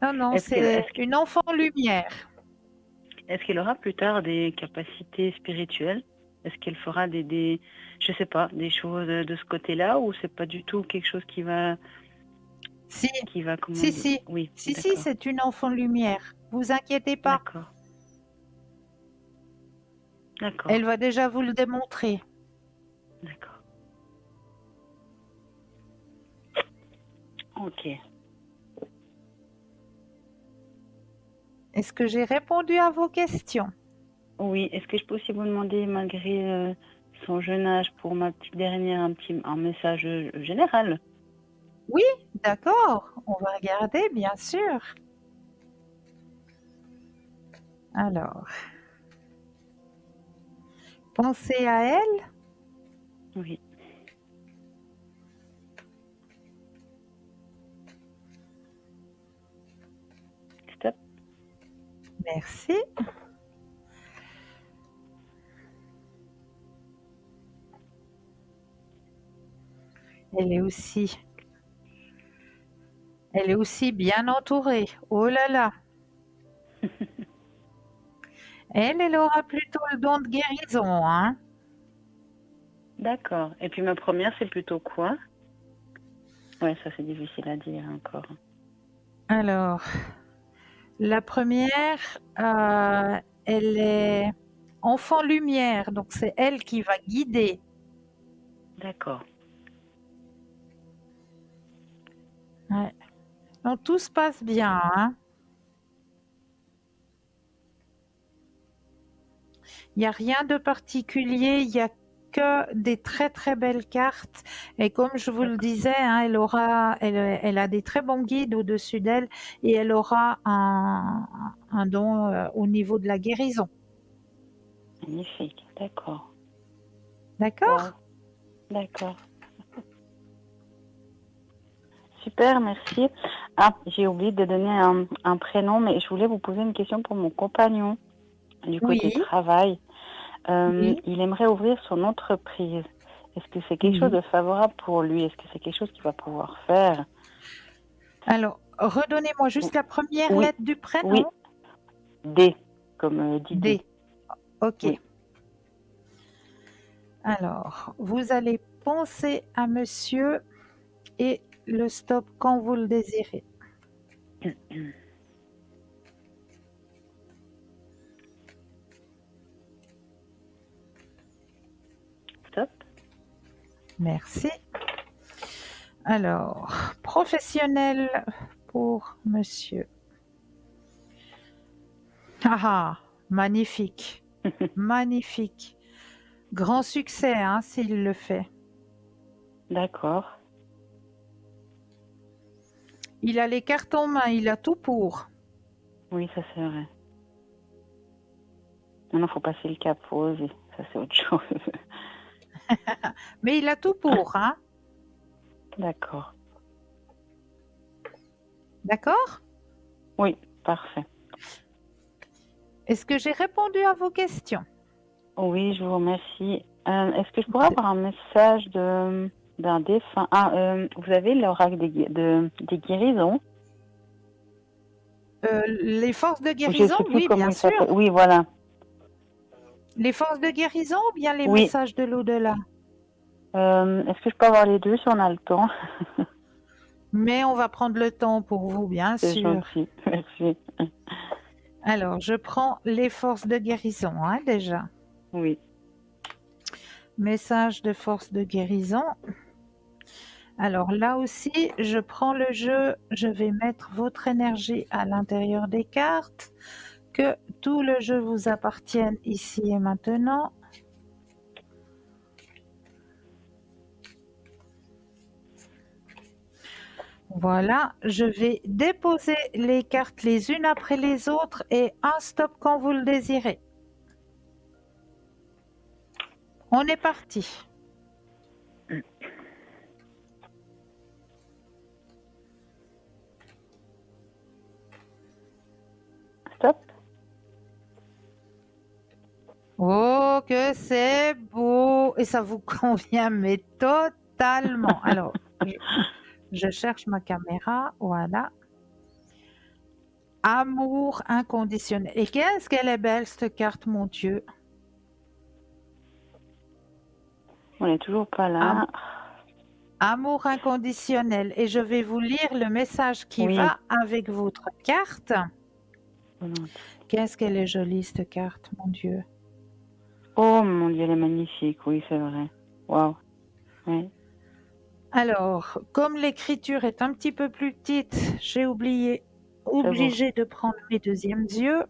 Non, non, Est-ce qu'elle, c'est est-ce, une enfant lumière. est-ce qu'elle aura plus tard des capacités spirituelles? Est-ce qu'elle fera je sais pas, des choses de ce côté-là, ou c'est pas du tout quelque chose Si, qui va, comment si, dire? si. Oui, Si, si, d'accord. c'est une enfant lumière. Vous inquiétez pas. D'accord. D'accord. Elle va déjà vous le démontrer. D'accord. Ok. Est-ce que j'ai répondu à vos questions? Oui, est-ce que je peux aussi vous demander, malgré son jeune âge, pour ma petite dernière, un message général? Oui, d'accord. On va regarder, bien sûr. Alors, pensez à elle. Oui. Stop. Merci. Elle est aussi, elle est aussi bien entourée. Oh là là. Elle aura plutôt le don de guérison, hein. D'accord. Et puis ma première, c'est plutôt quoi? Ouais, ça c'est difficile à dire encore. Alors, la première, elle est enfant lumière, donc c'est elle qui va guider. D'accord. Ouais. Donc tout se passe bien, hein. Il n'y a rien de particulier, il n'y a que des très très belles cartes. Et comme je vous le disais, hein, elle a des très bons guides au-dessus d'elle et elle aura un don au niveau de la guérison. Magnifique. D'accord. D'accord? Wow. D'accord. Super, merci. Ah, j'ai oublié de donner un prénom, mais je voulais vous poser une question pour mon compagnon du côté Oui, travail. oui, Il aimerait ouvrir son entreprise. Est-ce que c'est quelque chose oui. de favorable pour lui? Est-ce que c'est quelque chose qu'il va pouvoir faire? Alors, redonnez-moi juste la première Oui, lettre du oui, prénom. D, comme Didier. D. Ok. Oui, Alors, vous allez penser à monsieur et le stop quand vous le désirez. stop. Merci. Alors, professionnel pour monsieur. Ah ah, magnifique, magnifique. Grand succès, hein, s'il le fait. D'accord. Il a les cartes en main, il a tout pour. Oui, ça c'est vrai. Maintenant, il faut passer le cap rose et ça c'est autre chose. Mais il a tout pour, hein. D'accord. D'accord? Oui, parfait. Est-ce que j'ai répondu à vos questions? Oui, je vous remercie. Est-ce que je pourrais avoir un message d'un défunt? Ah, vous avez l'oracle des guérisons? Les forces de Je ne guérison, sais plus oui, comment bien il s'appelle. sûr. Oui, voilà. Les forces de guérison ou bien les Oui. messages de l'au-delà? Est-ce que je peux avoir les deux si on a le temps? Mais on va prendre le temps pour vous, bien C'est sûr. gentil. Merci. Alors, je prends les forces de guérison, hein, déjà. Oui. Message de force de guérison. Alors là aussi, je prends le jeu, je vais mettre votre énergie à l'intérieur des cartes, que tout le jeu vous appartienne ici et maintenant. Voilà, je vais déposer les cartes les unes après les autres et un stop quand vous le désirez. On est parti. Stop. Oh, que c'est beau! Et ça vous convient, mais totalement. Alors, je cherche ma caméra, voilà. Amour inconditionnel. Et qu'est-ce qu'elle est belle, cette carte, mon Dieu. On n'est toujours pas là. Amour inconditionnel. Et je vais vous lire le message qui Oui. va avec votre carte. Volontiers. Qu'est-ce qu'elle est jolie, cette carte, mon Dieu. Oh mon Dieu, elle est magnifique. Oui, c'est vrai. Waouh. Oui. Alors, comme l'écriture est un petit peu plus petite, j'ai C'est beau. obligé de prendre mes deuxièmes yeux.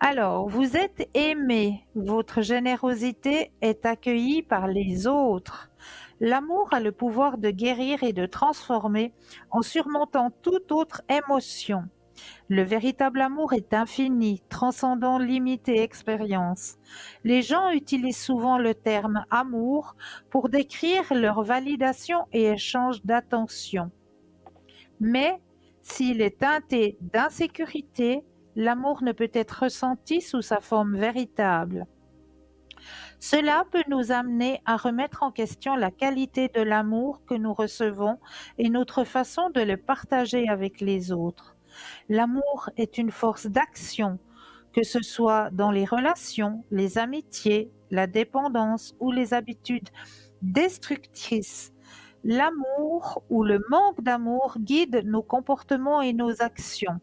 Alors, vous êtes aimé, votre générosité est accueillie par les autres. L'amour a le pouvoir de guérir et de transformer en surmontant toute autre émotion. Le véritable amour est infini, transcendant limites et expériences. Les gens utilisent souvent le terme amour pour décrire leur validation et échange d'attention. Mais s'il est teinté d'insécurité, l'amour ne peut être ressenti sous sa forme véritable. Cela peut nous amener à remettre en question la qualité de l'amour que nous recevons et notre façon de le partager avec les autres. L'amour est une force d'action, que ce soit dans les relations, les amitiés, la dépendance ou les habitudes destructrices. L'amour ou le manque d'amour guide nos comportements et nos actions.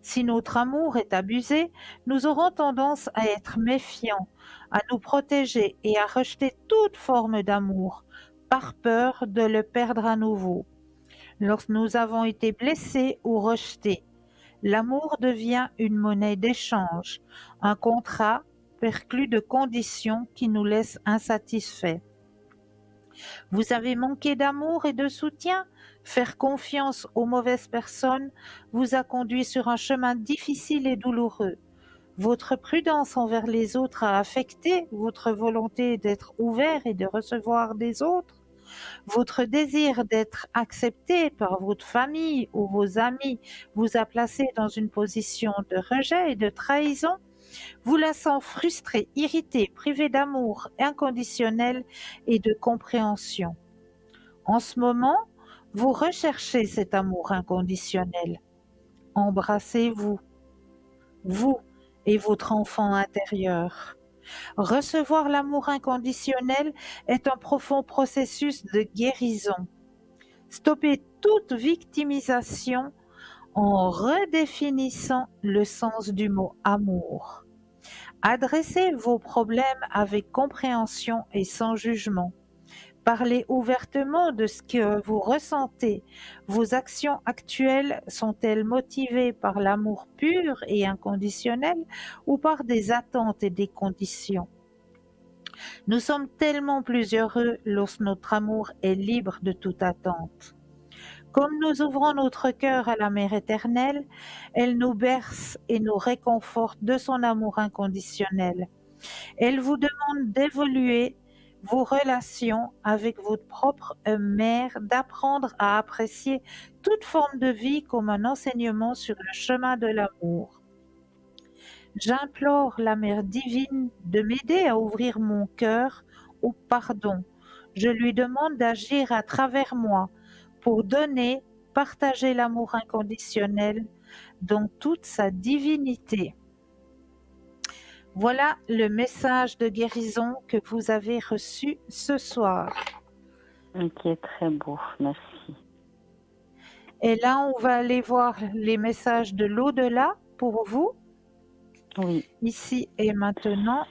Si notre amour est abusé, nous aurons tendance à être méfiants, à nous protéger et à rejeter toute forme d'amour, par peur de le perdre à nouveau. Lorsque nous avons été blessés ou rejetés, l'amour devient une monnaie d'échange, un contrat perclus de conditions qui nous laissent insatisfaits. Vous avez manqué d'amour et de soutien? Faire confiance aux mauvaises personnes vous a conduit sur un chemin difficile et douloureux. Votre prudence envers les autres a affecté votre volonté d'être ouvert et de recevoir des autres. Votre désir d'être accepté par votre famille ou vos amis vous a placé dans une position de rejet et de trahison, vous laissant frustré, irrité, privé d'amour inconditionnel et de compréhension. En ce moment, vous recherchez cet amour inconditionnel. Embrassez-vous, vous et votre enfant intérieur. Recevoir l'amour inconditionnel est un profond processus de guérison. Stoppez toute victimisation en redéfinissant le sens du mot amour. Adressez vos problèmes avec compréhension et sans jugement. Parlez ouvertement de ce que vous ressentez. Vos actions actuelles sont-elles motivées par l'amour pur et inconditionnel ou par des attentes et des conditions? Nous sommes tellement plus heureux lorsque notre amour est libre de toute attente. Comme nous ouvrons notre cœur à la Mère éternelle, elle nous berce et nous réconforte de son amour inconditionnel. Elle vous demande d'évoluer vos relations avec votre propre mère, d'apprendre à apprécier toute forme de vie comme un enseignement sur le chemin de l'amour. J'implore la Mère divine de m'aider à ouvrir mon cœur au pardon. Je lui demande d'agir à travers moi pour donner, partager l'amour inconditionnel dans toute sa divinité. Voilà le message de guérison que vous avez reçu ce soir. Ok, très beau, merci. Et là, on va aller voir les messages de l'au-delà pour vous, Oui, ici et maintenant.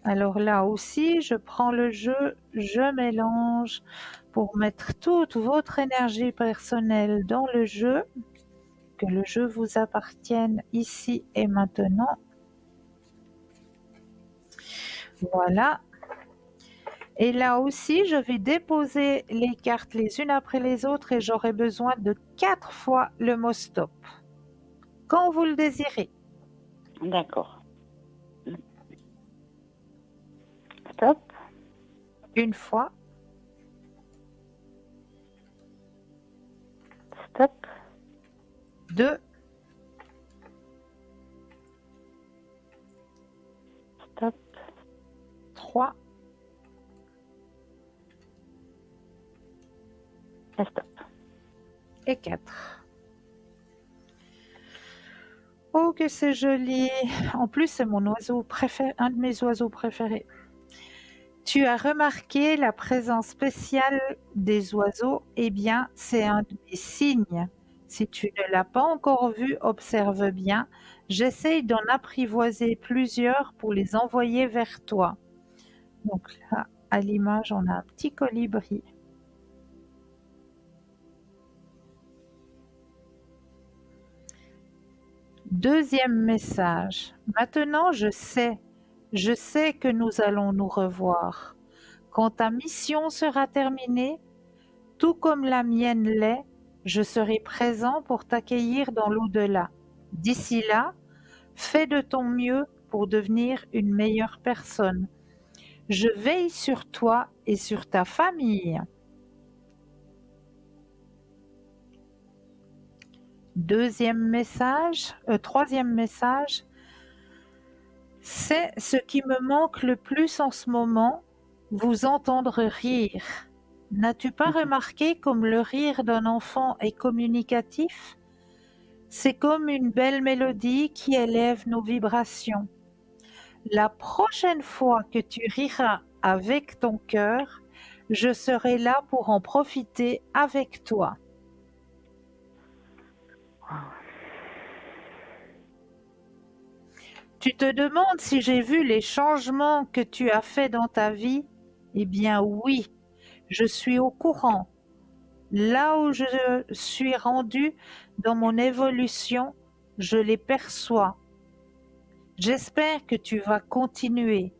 Alors là aussi, je prends le jeu, je mélange pour mettre toute votre énergie personnelle dans le jeu, que le jeu vous appartienne ici et maintenant. Voilà. Et là aussi, je vais déposer les cartes les unes après les autres et j'aurai besoin de 4 fois le mot stop. Quand vous le désirez. d'accord. Stop. Une fois, Stop. 2, Stop. 3, Et stop. et 4. Oh, que c'est joli! En plus, c'est mon oiseau préféré, un de mes oiseaux préférés. Tu as remarqué la présence spéciale des oiseaux? Eh bien, c'est un de mes signes. Si tu ne l'as pas encore vu, observe bien. J'essaye d'en apprivoiser plusieurs pour les envoyer vers toi. Donc là, à l'image, on a un petit colibri. Deuxième message. Maintenant, je sais que nous allons nous revoir. Quand ta mission sera terminée, tout comme la mienne l'est, je serai présent pour t'accueillir dans l'au-delà. D'ici là, fais de ton mieux pour devenir une meilleure personne. Je veille sur toi et sur ta famille. Troisième message. C'est ce qui me manque le plus en ce moment, vous entendre rire. N'as-tu pas remarqué comme le rire d'un enfant est communicatif? C'est comme une belle mélodie qui élève nos vibrations. La prochaine fois que tu riras avec ton cœur, je serai là pour en profiter avec toi. Tu te demandes si j'ai vu les changements que tu as faits dans ta vie? Eh bien oui, je suis au courant. Là où je suis rendue dans mon évolution, je les perçois. J'espère que tu vas continuer.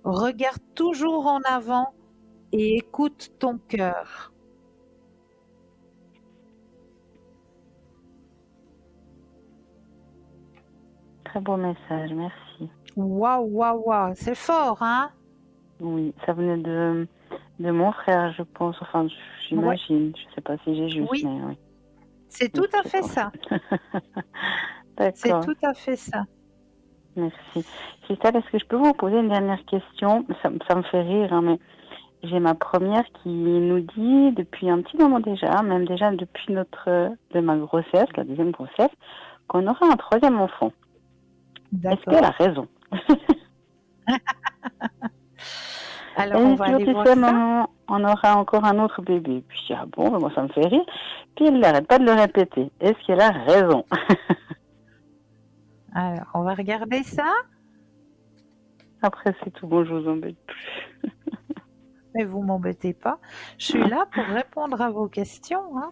Regarde toujours en avant et écoute ton cœur. Très beau message, merci. Waouh, waouh, waouh, c'est fort, hein? Oui, ça venait de mon frère, je pense. Enfin, j'imagine. Je ne sais pas si j'ai juste, Oui. mais oui. C'est tout à fait ça. C'est D'accord, tout à fait ça. merci. Christelle, est-ce que je peux vous poser une dernière question? Ça me fait rire, hein, mais j'ai ma première qui nous dit depuis un petit moment déjà, même déjà depuis de ma grossesse, la deuxième grossesse, qu'on aura un troisième enfant. Est-ce qu'elle a D'accord. raison? Alors, Elle on dit va toujours aller que voir ça, ça. maman, on aura encore un autre bébé. Puis je dis, ah bon, moi ça me fait rire. Puis elle n'arrête pas de le répéter. Est-ce qu'elle a raison? Alors, on va regarder ça. Après, c'est tout bon, je vous embête plus. Mais vous m'embêtez pas. Je suis là pour répondre à vos questions, hein.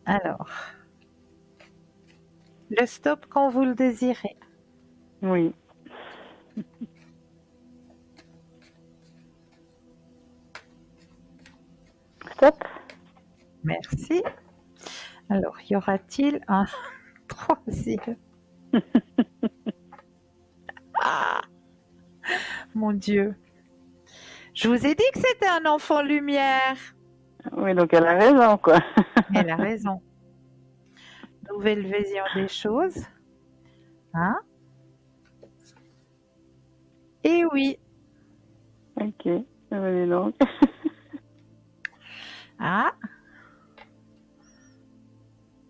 Alors, le stop quand vous le désirez. Oui. Stop. Merci. Alors, y aura-t-il un troisième? Ah, mon Dieu. Je vous ai dit que c'était un enfant lumière. Oui, donc elle a raison, quoi. Elle a raison. Nouvelle vision des choses. Hein? Et oui. Ok, allez donc. Ah.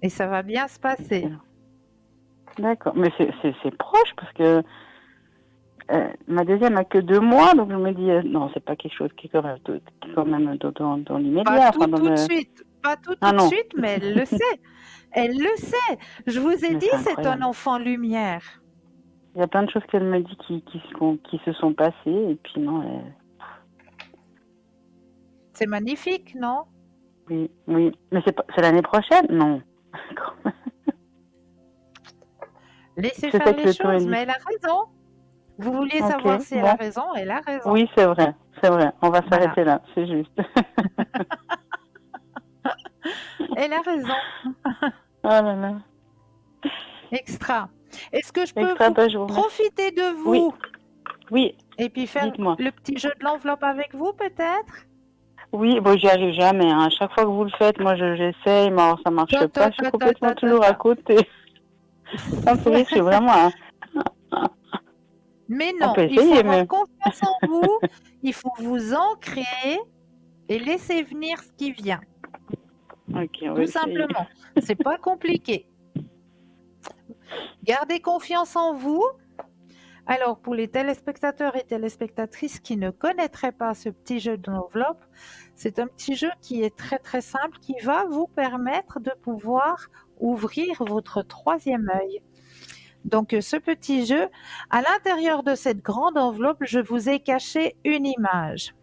Et ça va bien se passer. D'accord, mais c'est proche parce que ma deuxième a que 2 mois, donc je me dis, non, c'est pas quelque chose qui est quand même dans l'immédiat. Pas tout de suite. Pas tout Ah de non. suite, mais elle le sait. Elle le sait. Je vous ai Mais dit, c'est c'est un incroyable. enfant lumière. Il y a plein de choses qu'elle me dit qui se sont passées, et puis non, C'est magnifique, non? oui. Mais c'est l'année prochaine? Non. Laissez Je sais faire que les le temps est choses, mais elle a raison. Vous vouliez Ok, savoir si elle bon. a raison, elle a raison. Oui, c'est vrai. On va s'arrêter là, c'est juste. Elle a raison. Oh là là. Extra. Est-ce que je peux Extra, je vous remercie. profiter de vous Oui, et puis faire dites-moi. le petit jeu de l'enveloppe avec vous, peut-être? Oui, bon, j'y arrive jamais. Hein. À chaque fois que vous le faites, moi, j'essaye, mais alors, ça marche pas. Je suis complètement toujours à côté. Ça me fait rire, je suis vraiment... Mais On non, peut il faut essayer, avoir mais... confiance en vous, il faut vous ancrer et laisser venir ce qui vient. Ok, on va Tout essayer. simplement. C'est pas compliqué. Gardez confiance en vous. Alors, pour les téléspectateurs et téléspectatrices qui ne connaîtraient pas ce petit jeu de l'enveloppe, c'est un petit jeu qui est très très simple, qui va vous permettre de pouvoir ouvrir votre troisième œil. Donc, ce petit jeu, à l'intérieur de cette grande enveloppe, je vous ai caché une image.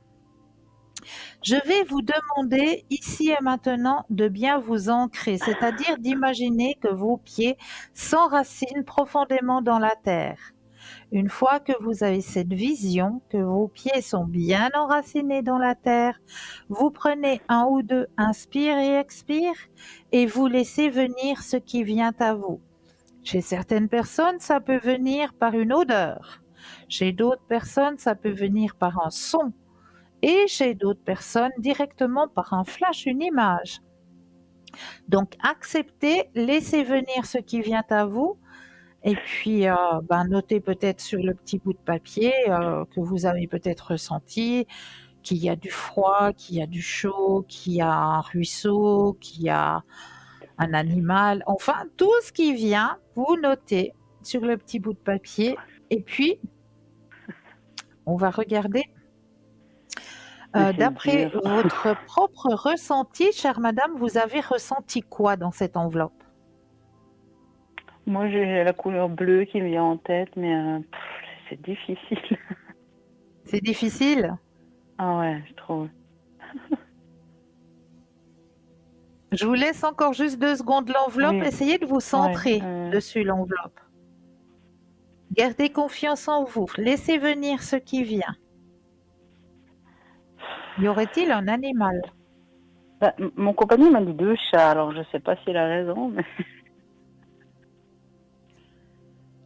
Je vais vous demander ici et maintenant de bien vous ancrer, c'est-à-dire d'imaginer que vos pieds s'enracinent profondément dans la terre. Une fois que vous avez cette vision, que vos pieds sont bien enracinés dans la terre, vous prenez un ou deux inspire et expire et vous laissez venir ce qui vient à vous. Chez certaines personnes, ça peut venir par une odeur. Chez d'autres personnes, ça peut venir par un son. Et chez d'autres personnes, directement par un flash, une image. Donc, acceptez, laissez venir ce qui vient à vous Et puis, notez peut-être sur le petit bout de papier que vous avez peut-être ressenti qu'il y a du froid, qu'il y a du chaud, qu'il y a un ruisseau, qu'il y a un animal. Enfin, tout ce qui vient, vous notez sur le petit bout de papier. Et puis, on va regarder. Mais c'est D'après dur. votre propre ressenti, chère madame, vous avez ressenti quoi dans cette enveloppe? Moi, j'ai la couleur bleue qui me vient en tête, mais c'est difficile. C'est difficile? Ah ouais, je trouve. Je vous laisse encore juste 2 secondes l'enveloppe. Oui. Essayez de vous centrer Ouais, dessus l'enveloppe. Gardez confiance en vous. Laissez venir ce qui vient. Y aurait-il un animal? Mon compagnon m'a dit 2 chats, alors je sais pas s'il a raison, mais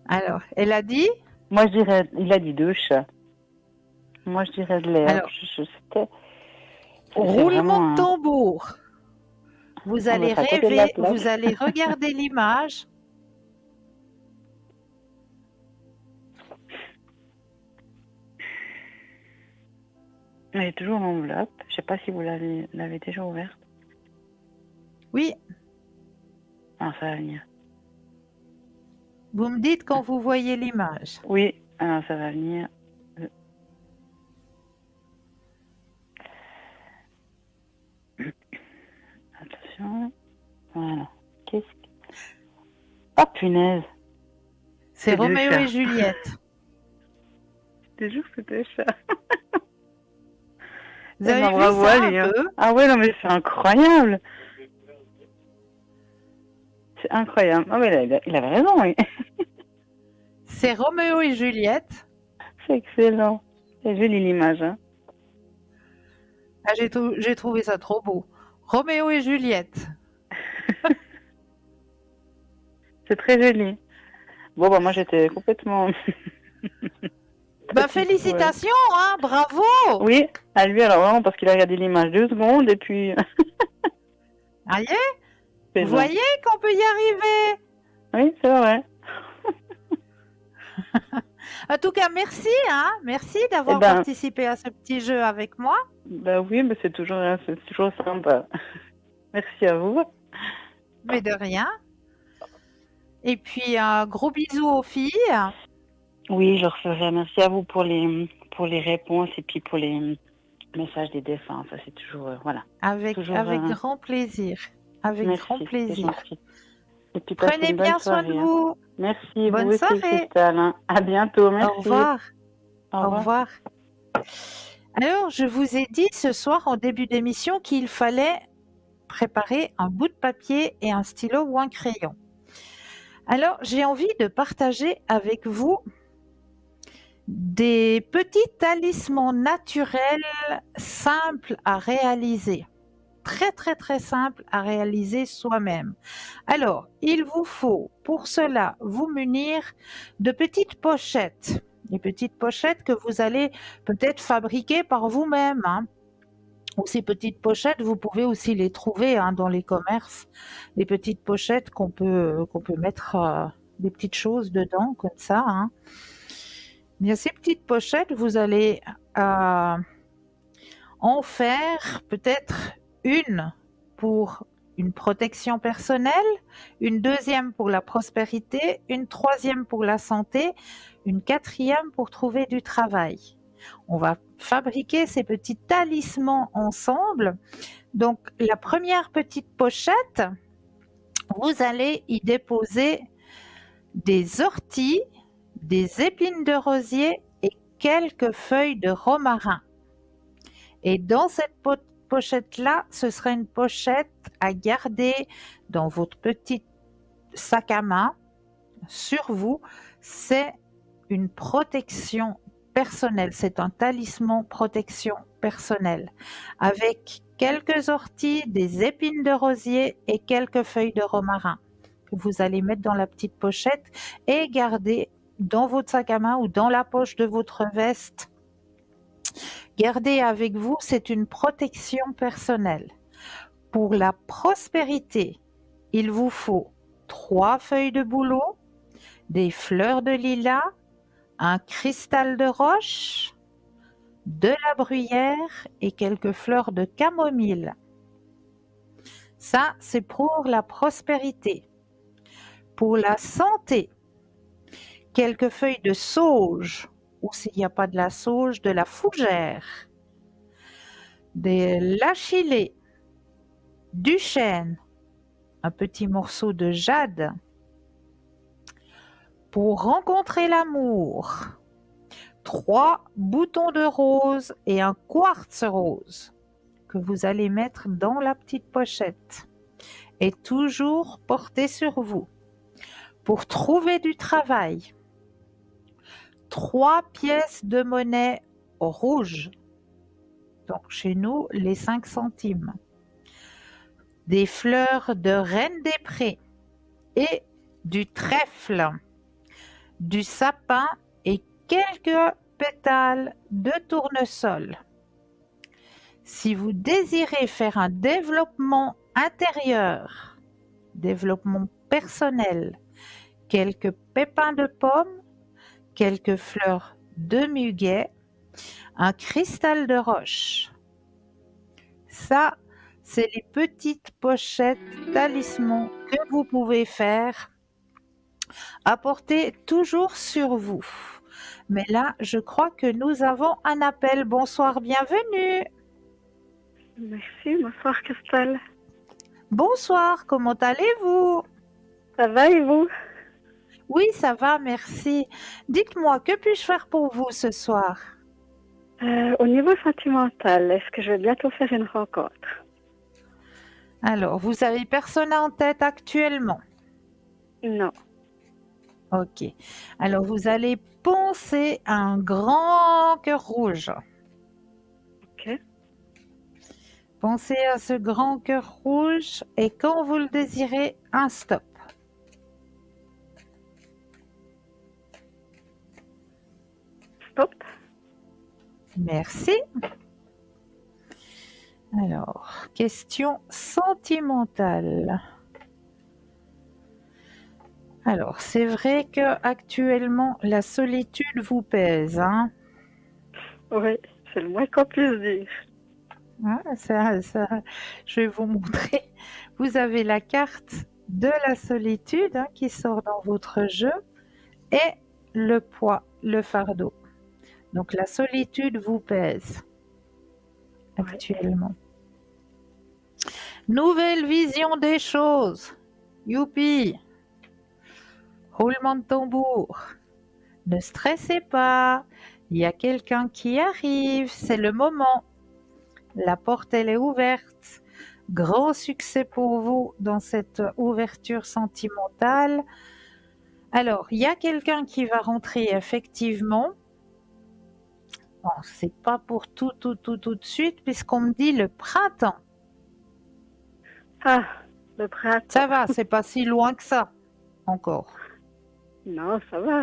Alors, elle a dit? moi je dirais, il a dit 2 chats. Moi je dirais de l'herbe. Alors, C'était roulement vraiment de tambour. Vous on allez est à côté de la rêver, plaque. vous allez regarder l'image. Elle est toujours en enveloppe. Je sais pas si vous l'avez déjà ouverte. Oui, Ah, ça va venir. vous me dites quand vous voyez l'image. Oui, alors ça va venir. Attention. Voilà. Qu'est-ce que... Ah, punaise. C'est C'est 2 Roméo chats. et Juliette. Je te jure que c'est 2 chats. Vous avez vu bravo ça à lui, un hein. peu? Ah ouais, non mais c'est incroyable. C'est incroyable. Ah mais là, il avait raison, oui. C'est Roméo et Juliette. C'est excellent. C'est joli l'image, hein. Ah, j'ai trouvé ça trop beau. Roméo et Juliette. C'est très joli. Bon, bah moi j'étais complètement... Bah, félicitations, hein, bravo! Oui, à lui alors vraiment parce qu'il a regardé l'image 2 secondes et puis... Voyez, c'est vous bon. voyez qu'on peut y arriver. Oui, c'est vrai. En tout cas, merci, hein, merci d'avoir Eh ben- participé à ce petit jeu avec moi. Bah oui, mais c'est toujours sympa. Merci à vous. Mais de rien. Et puis, un gros bisou aux filles. Oui, je referai. Merci à vous pour les réponses et puis pour les messages des défunts. Ça, c'est toujours... voilà. Avec Toujours, grand plaisir. Avec Merci, grand c'est plaisir. gentil. Et puis passez Prenez une bonne bien soin de soirée, hein. vous. Merci, Bonne vous aussi, soirée. Cristal, hein. À bientôt, merci. Au revoir. Au Au revoir. Alors, je vous ai dit ce soir en début d'émission qu'il fallait préparer un bout de papier et un stylo ou un crayon. Alors, j'ai envie de partager avec vous des petits talismans naturels simples à réaliser. Très, très, très simples à réaliser soi-même. Alors, il vous faut pour cela vous munir de petites pochettes. Des petites pochettes que vous allez peut-être fabriquer par vous-même, hein. Ou ces petites pochettes, vous pouvez aussi les trouver, hein, dans les commerces. Les petites pochettes qu'on peut mettre des petites choses dedans, comme ça, hein. Bien, ces petites pochettes, vous allez en faire peut-être une pour une protection personnelle, une deuxième pour la prospérité, une troisième pour la santé, une quatrième pour trouver du travail. On va fabriquer ces petits talismans ensemble. Donc, la première petite pochette, vous allez y déposer des orties, des épines de rosier et quelques feuilles de romarin. Et dans cette pochette-là, ce sera une pochette à garder dans votre petit sac à main sur vous. C'est une protection personnelle, c'est un talisman protection personnelle avec quelques orties, des épines de rosier et quelques feuilles de romarin que vous allez mettre dans la petite pochette et garder dans votre sac à main ou dans la poche de votre veste. Gardez avec vous, c'est une protection personnelle. Pour la prospérité, il vous faut 3 feuilles de bouleau, des fleurs de lilas, un cristal de roche, de la bruyère et quelques fleurs de camomille. Ça, c'est pour la prospérité. Pour la santé, quelques feuilles de sauge, ou s'il n'y a pas de la sauge, de la fougère, de l'achillée, du chêne, un petit morceau de jade. Pour rencontrer l'amour, 3 boutons de rose et un quartz rose que vous allez mettre dans la petite pochette et toujours porter sur vous. Pour trouver du travail, 3 pièces de monnaie rouge, donc chez nous les 5 centimes, des fleurs de reine des prés et du trèfle, du sapin et quelques pétales de tournesol. Si vous désirez faire un développement intérieur, développement personnel, quelques pépins de pomme, quelques fleurs de muguet, un cristal de roche. Ça, c'est les petites pochettes talismans que vous pouvez faire à porter toujours sur vous. Mais là, je crois que nous avons un appel. Bonsoir, bienvenue. Merci, bonsoir Christelle. Bonsoir, comment allez-vous? Ça va et vous? Oui, ça va, merci. Dites-moi, que puis-je faire pour vous ce soir? Au niveau sentimental, est-ce que je vais bientôt faire une rencontre? Alors, vous avez personne en tête actuellement? Non. Ok. Alors, vous allez penser à un grand cœur rouge. Ok. Pensez à ce grand cœur rouge et quand vous le désirez, un stop. Stop. Merci. Alors, question sentimentale. Alors, c'est vrai que actuellement la solitude vous pèse, hein? Oui, c'est le moins qu'on puisse dire. Ah, je vais vous montrer. Vous avez la carte de la solitude hein, qui sort dans votre jeu et le poids, le fardeau. Donc la solitude vous pèse actuellement. Nouvelle vision des choses. Youpi! Roulement de tambour. Ne stressez pas. Il y a quelqu'un qui arrive. C'est le moment. La porte, elle est ouverte. Grand succès pour vous dans cette ouverture sentimentale. Alors, il y a quelqu'un qui va rentrer effectivement. Bon, c'est pas pour tout de suite puisqu'on me dit le printemps. Ah, le printemps. Ça va, c'est pas si loin que ça encore. Non, ça va.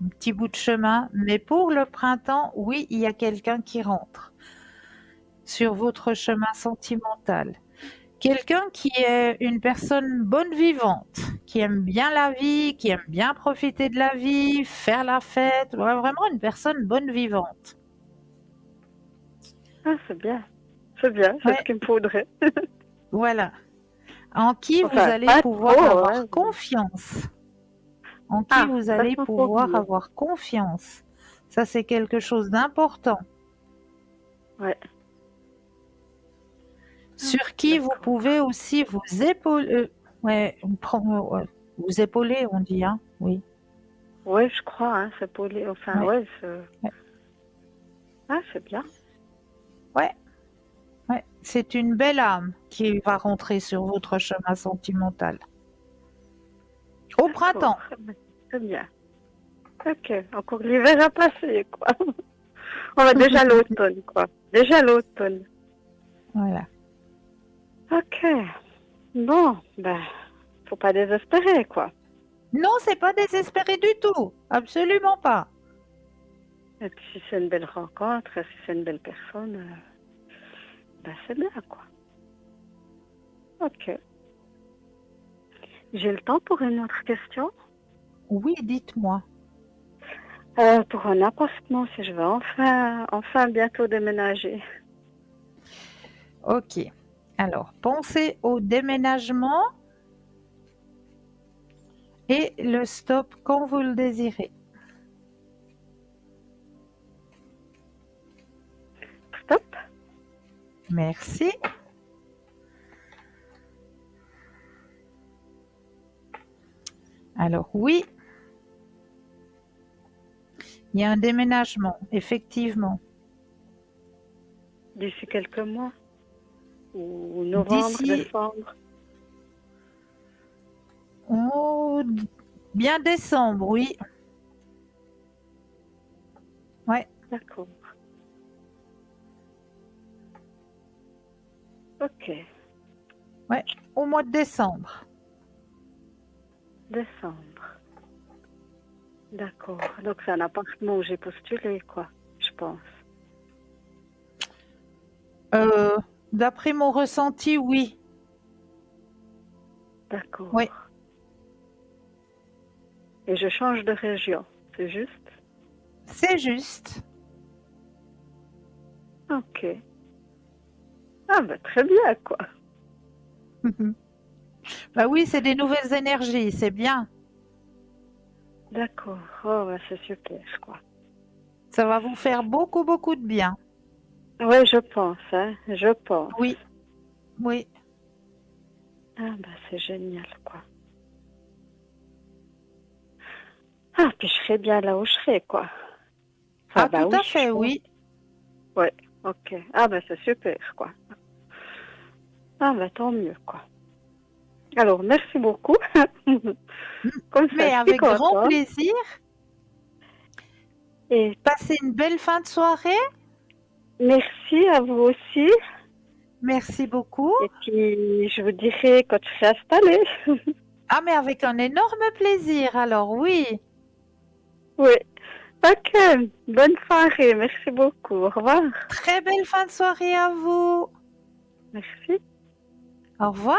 Un petit bout de chemin, mais pour le printemps, oui, il y a quelqu'un qui rentre sur votre chemin sentimental. Quelqu'un qui est une personne bonne vivante, qui aime bien la vie, qui aime bien profiter de la vie, faire la fête, ouais, vraiment une personne bonne vivante. Ah, c'est bien. C'est bien, c'est ce qu'il me faudrait. Voilà. En qui vous Enfin, allez pas pouvoir trop, avoir hein. confiance. En qui vous allez pas pouvoir trop. avoir confiance. Ça, c'est quelque chose d'important. Ouais. Sur qui vous pouvez aussi vous épauler. Vous épauler, on dit, hein? Oui. Ouais, je crois, hein, c'est poli. Enfin, ouais, Ah, c'est bien. Ouais. C'est une belle âme qui va rentrer sur votre chemin sentimental. Au printemps. C'est bien. Ok, encore l'hiver à passer, quoi. On va déjà l'automne, quoi. Déjà l'automne. Voilà. Ok. Bon, faut pas désespérer, quoi. Non, c'est pas désespéré du tout. Absolument pas. Et puis si c'est une belle rencontre, si c'est une belle personne, c'est bien, quoi. Ok. J'ai le temps pour une autre question? Oui, dites-moi. Pour un appartement, si je vais enfin bientôt déménager. Ok. Alors, pensez au déménagement et le stop quand vous le désirez. Stop. Merci. Alors oui, il y a un déménagement, effectivement. D'ici quelques mois. Ou novembre, D'ici, décembre. oh, bien décembre, oui. Ouais, D'accord. Ok. ouais, au mois de décembre. Décembre. D'accord. Donc c'est un appartement où j'ai postulé, quoi, je pense. Euh, D'après mon ressenti, oui. D'accord. Oui, Et je change de région, c'est juste? c'est juste. Ok. Ah ben très bien, quoi. Bah oui, c'est des nouvelles énergies, c'est bien. D'accord. Oh ben c'est super, quoi. Ça va vous faire beaucoup, beaucoup de bien. Oui, je pense, hein. Je pense. Oui, oui. Ah ben c'est génial, quoi. Ah, puis je serai bien là où je serai, quoi. Enfin, Ah, bah tout oui, à fait, je pense. oui. Ouais, ok. Ah ben c'est super, quoi. Ah ben tant mieux, quoi. Alors, merci beaucoup. Comme ça, Mais je suis avec grand contente. plaisir. Et Passez une belle fin de soirée. merci à vous aussi. Merci beaucoup. Et puis, je vous dirai quand je serai installée. Ah, mais avec un énorme plaisir, alors oui. Oui. Ok. Bonne soirée. Merci beaucoup. Au revoir. Très belle fin de soirée à vous. Merci. Au revoir.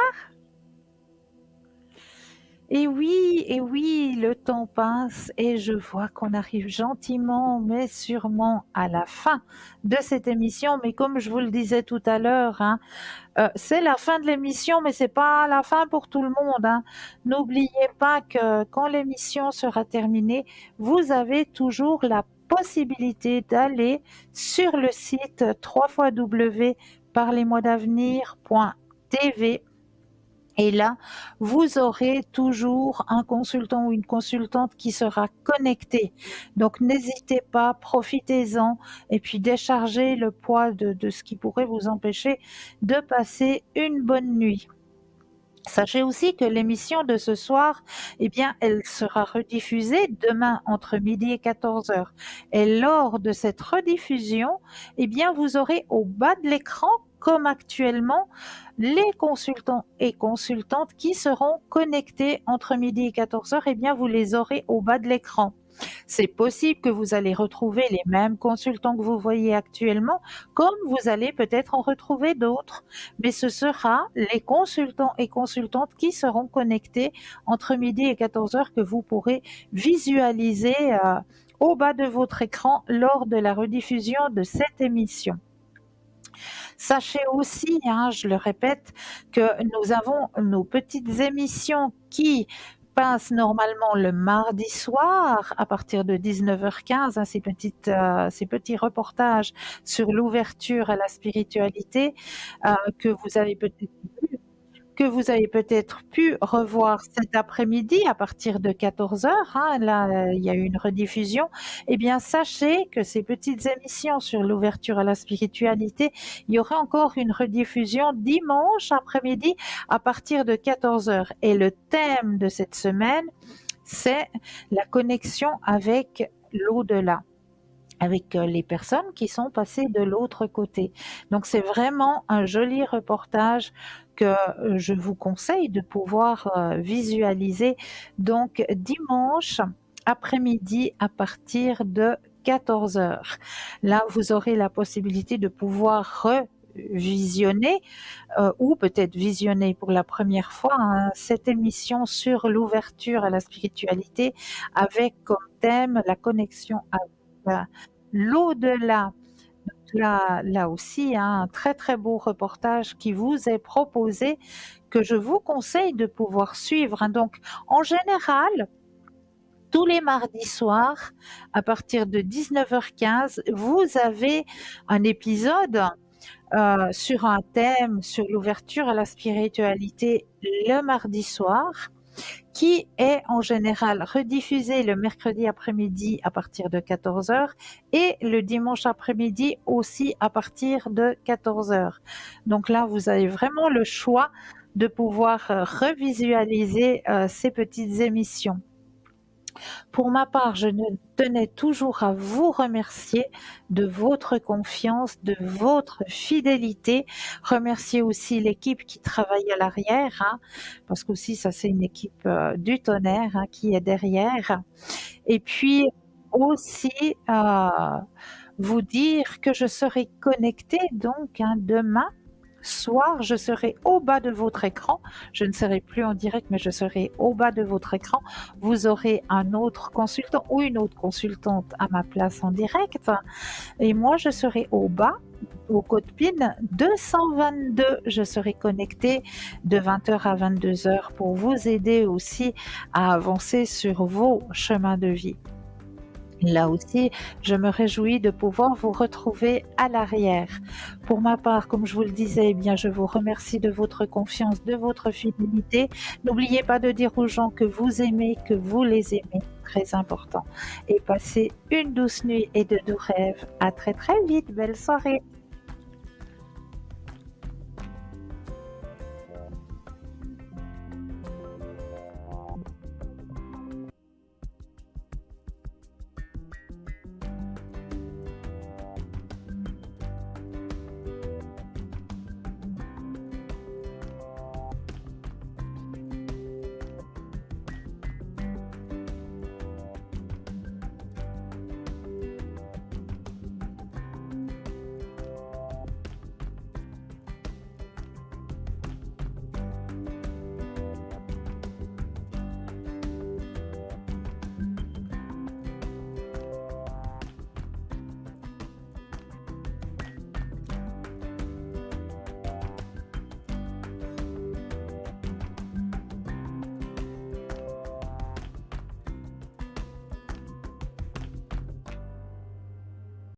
Et oui, le temps passe et je vois qu'on arrive gentiment mais sûrement à la fin de cette émission. Mais comme je vous le disais tout à l'heure, hein, c'est la fin de l'émission, mais c'est pas la fin pour tout le monde, hein. N'oubliez pas que quand l'émission sera terminée, vous avez toujours la possibilité d'aller sur le site www.parlez-moi-d'avenir.tv. Et là, vous aurez toujours un consultant ou une consultante qui sera connecté. Donc, n'hésitez pas, profitez-en et puis déchargez le poids de ce qui pourrait vous empêcher de passer une bonne nuit. Sachez aussi que l'émission de ce soir, eh bien, elle sera rediffusée demain entre midi et 14 heures. Et lors de cette rediffusion, eh bien, vous aurez au bas de l'écran, comme actuellement, les consultants et consultantes qui seront connectés entre midi et 14 heures. Eh bien, vous les aurez au bas de l'écran. C'est possible que vous allez retrouver les mêmes consultants que vous voyez actuellement, comme vous allez peut-être en retrouver d'autres. Mais ce sera les consultants et consultantes qui seront connectés entre midi et 14 heures que vous pourrez visualiser au bas de votre écran lors de la rediffusion de cette émission. Sachez aussi, hein, je le répète, que nous avons nos petites émissions qui passent normalement le mardi soir à partir de 19h15, hein, ces petits reportages sur l'ouverture à la spiritualité que vous avez peut-être pu revoir cet après-midi à partir de 14 heures. Hein, là, il y a eu une rediffusion. Eh bien, sachez que ces petites émissions sur l'ouverture à la spiritualité, il y aura encore une rediffusion dimanche après-midi à partir de 14 heures. Et le thème de cette semaine, c'est la connexion avec l'au-delà, avec les personnes qui sont passées de l'autre côté. Donc c'est vraiment un joli reportage que je vous conseille de pouvoir visualiser. Donc dimanche après-midi à partir de 14 heures. Là, vous aurez la possibilité de pouvoir visionner ou peut-être visionner pour la première fois cette émission sur l'ouverture à la spiritualité avec comme thème la connexion avec l'au-delà. Là aussi, un très très beau reportage qui vous est proposé, que je vous conseille de pouvoir suivre. Donc, en général, tous les mardis soirs, à partir de 19h15, vous avez un épisode sur un thème, sur l'ouverture à la spiritualité le mardi soir, qui est en général rediffusé le mercredi après-midi à partir de 14h et le dimanche après-midi aussi à partir de 14h. Donc là, vous avez vraiment le choix de pouvoir revisualiser ces petites émissions. Pour ma part, je tenais toujours à vous remercier de votre confiance, de votre fidélité. Remercier aussi l'équipe qui travaille à l'arrière, parce qu'aussi ça c'est une équipe du tonnerre qui est derrière. Et puis aussi vous dire que je serai connectée donc demain soir, je serai au bas de votre écran. Je ne serai plus en direct, mais je serai au bas de votre écran. Vous aurez un autre consultant ou une autre consultante à ma place en direct. Et moi, je serai au bas, au code PIN 222. Je serai connectée de 20h à 22h pour vous aider aussi à avancer sur vos chemins de vie. Là aussi, je me réjouis de pouvoir vous retrouver à l'arrière. Pour ma part, comme je vous le disais, eh bien, je vous remercie de votre confiance, de votre fidélité. N'oubliez pas de dire aux gens que vous aimez, que vous les aimez, très important. Et passez une douce nuit et de doux rêves. À très très vite, belle soirée.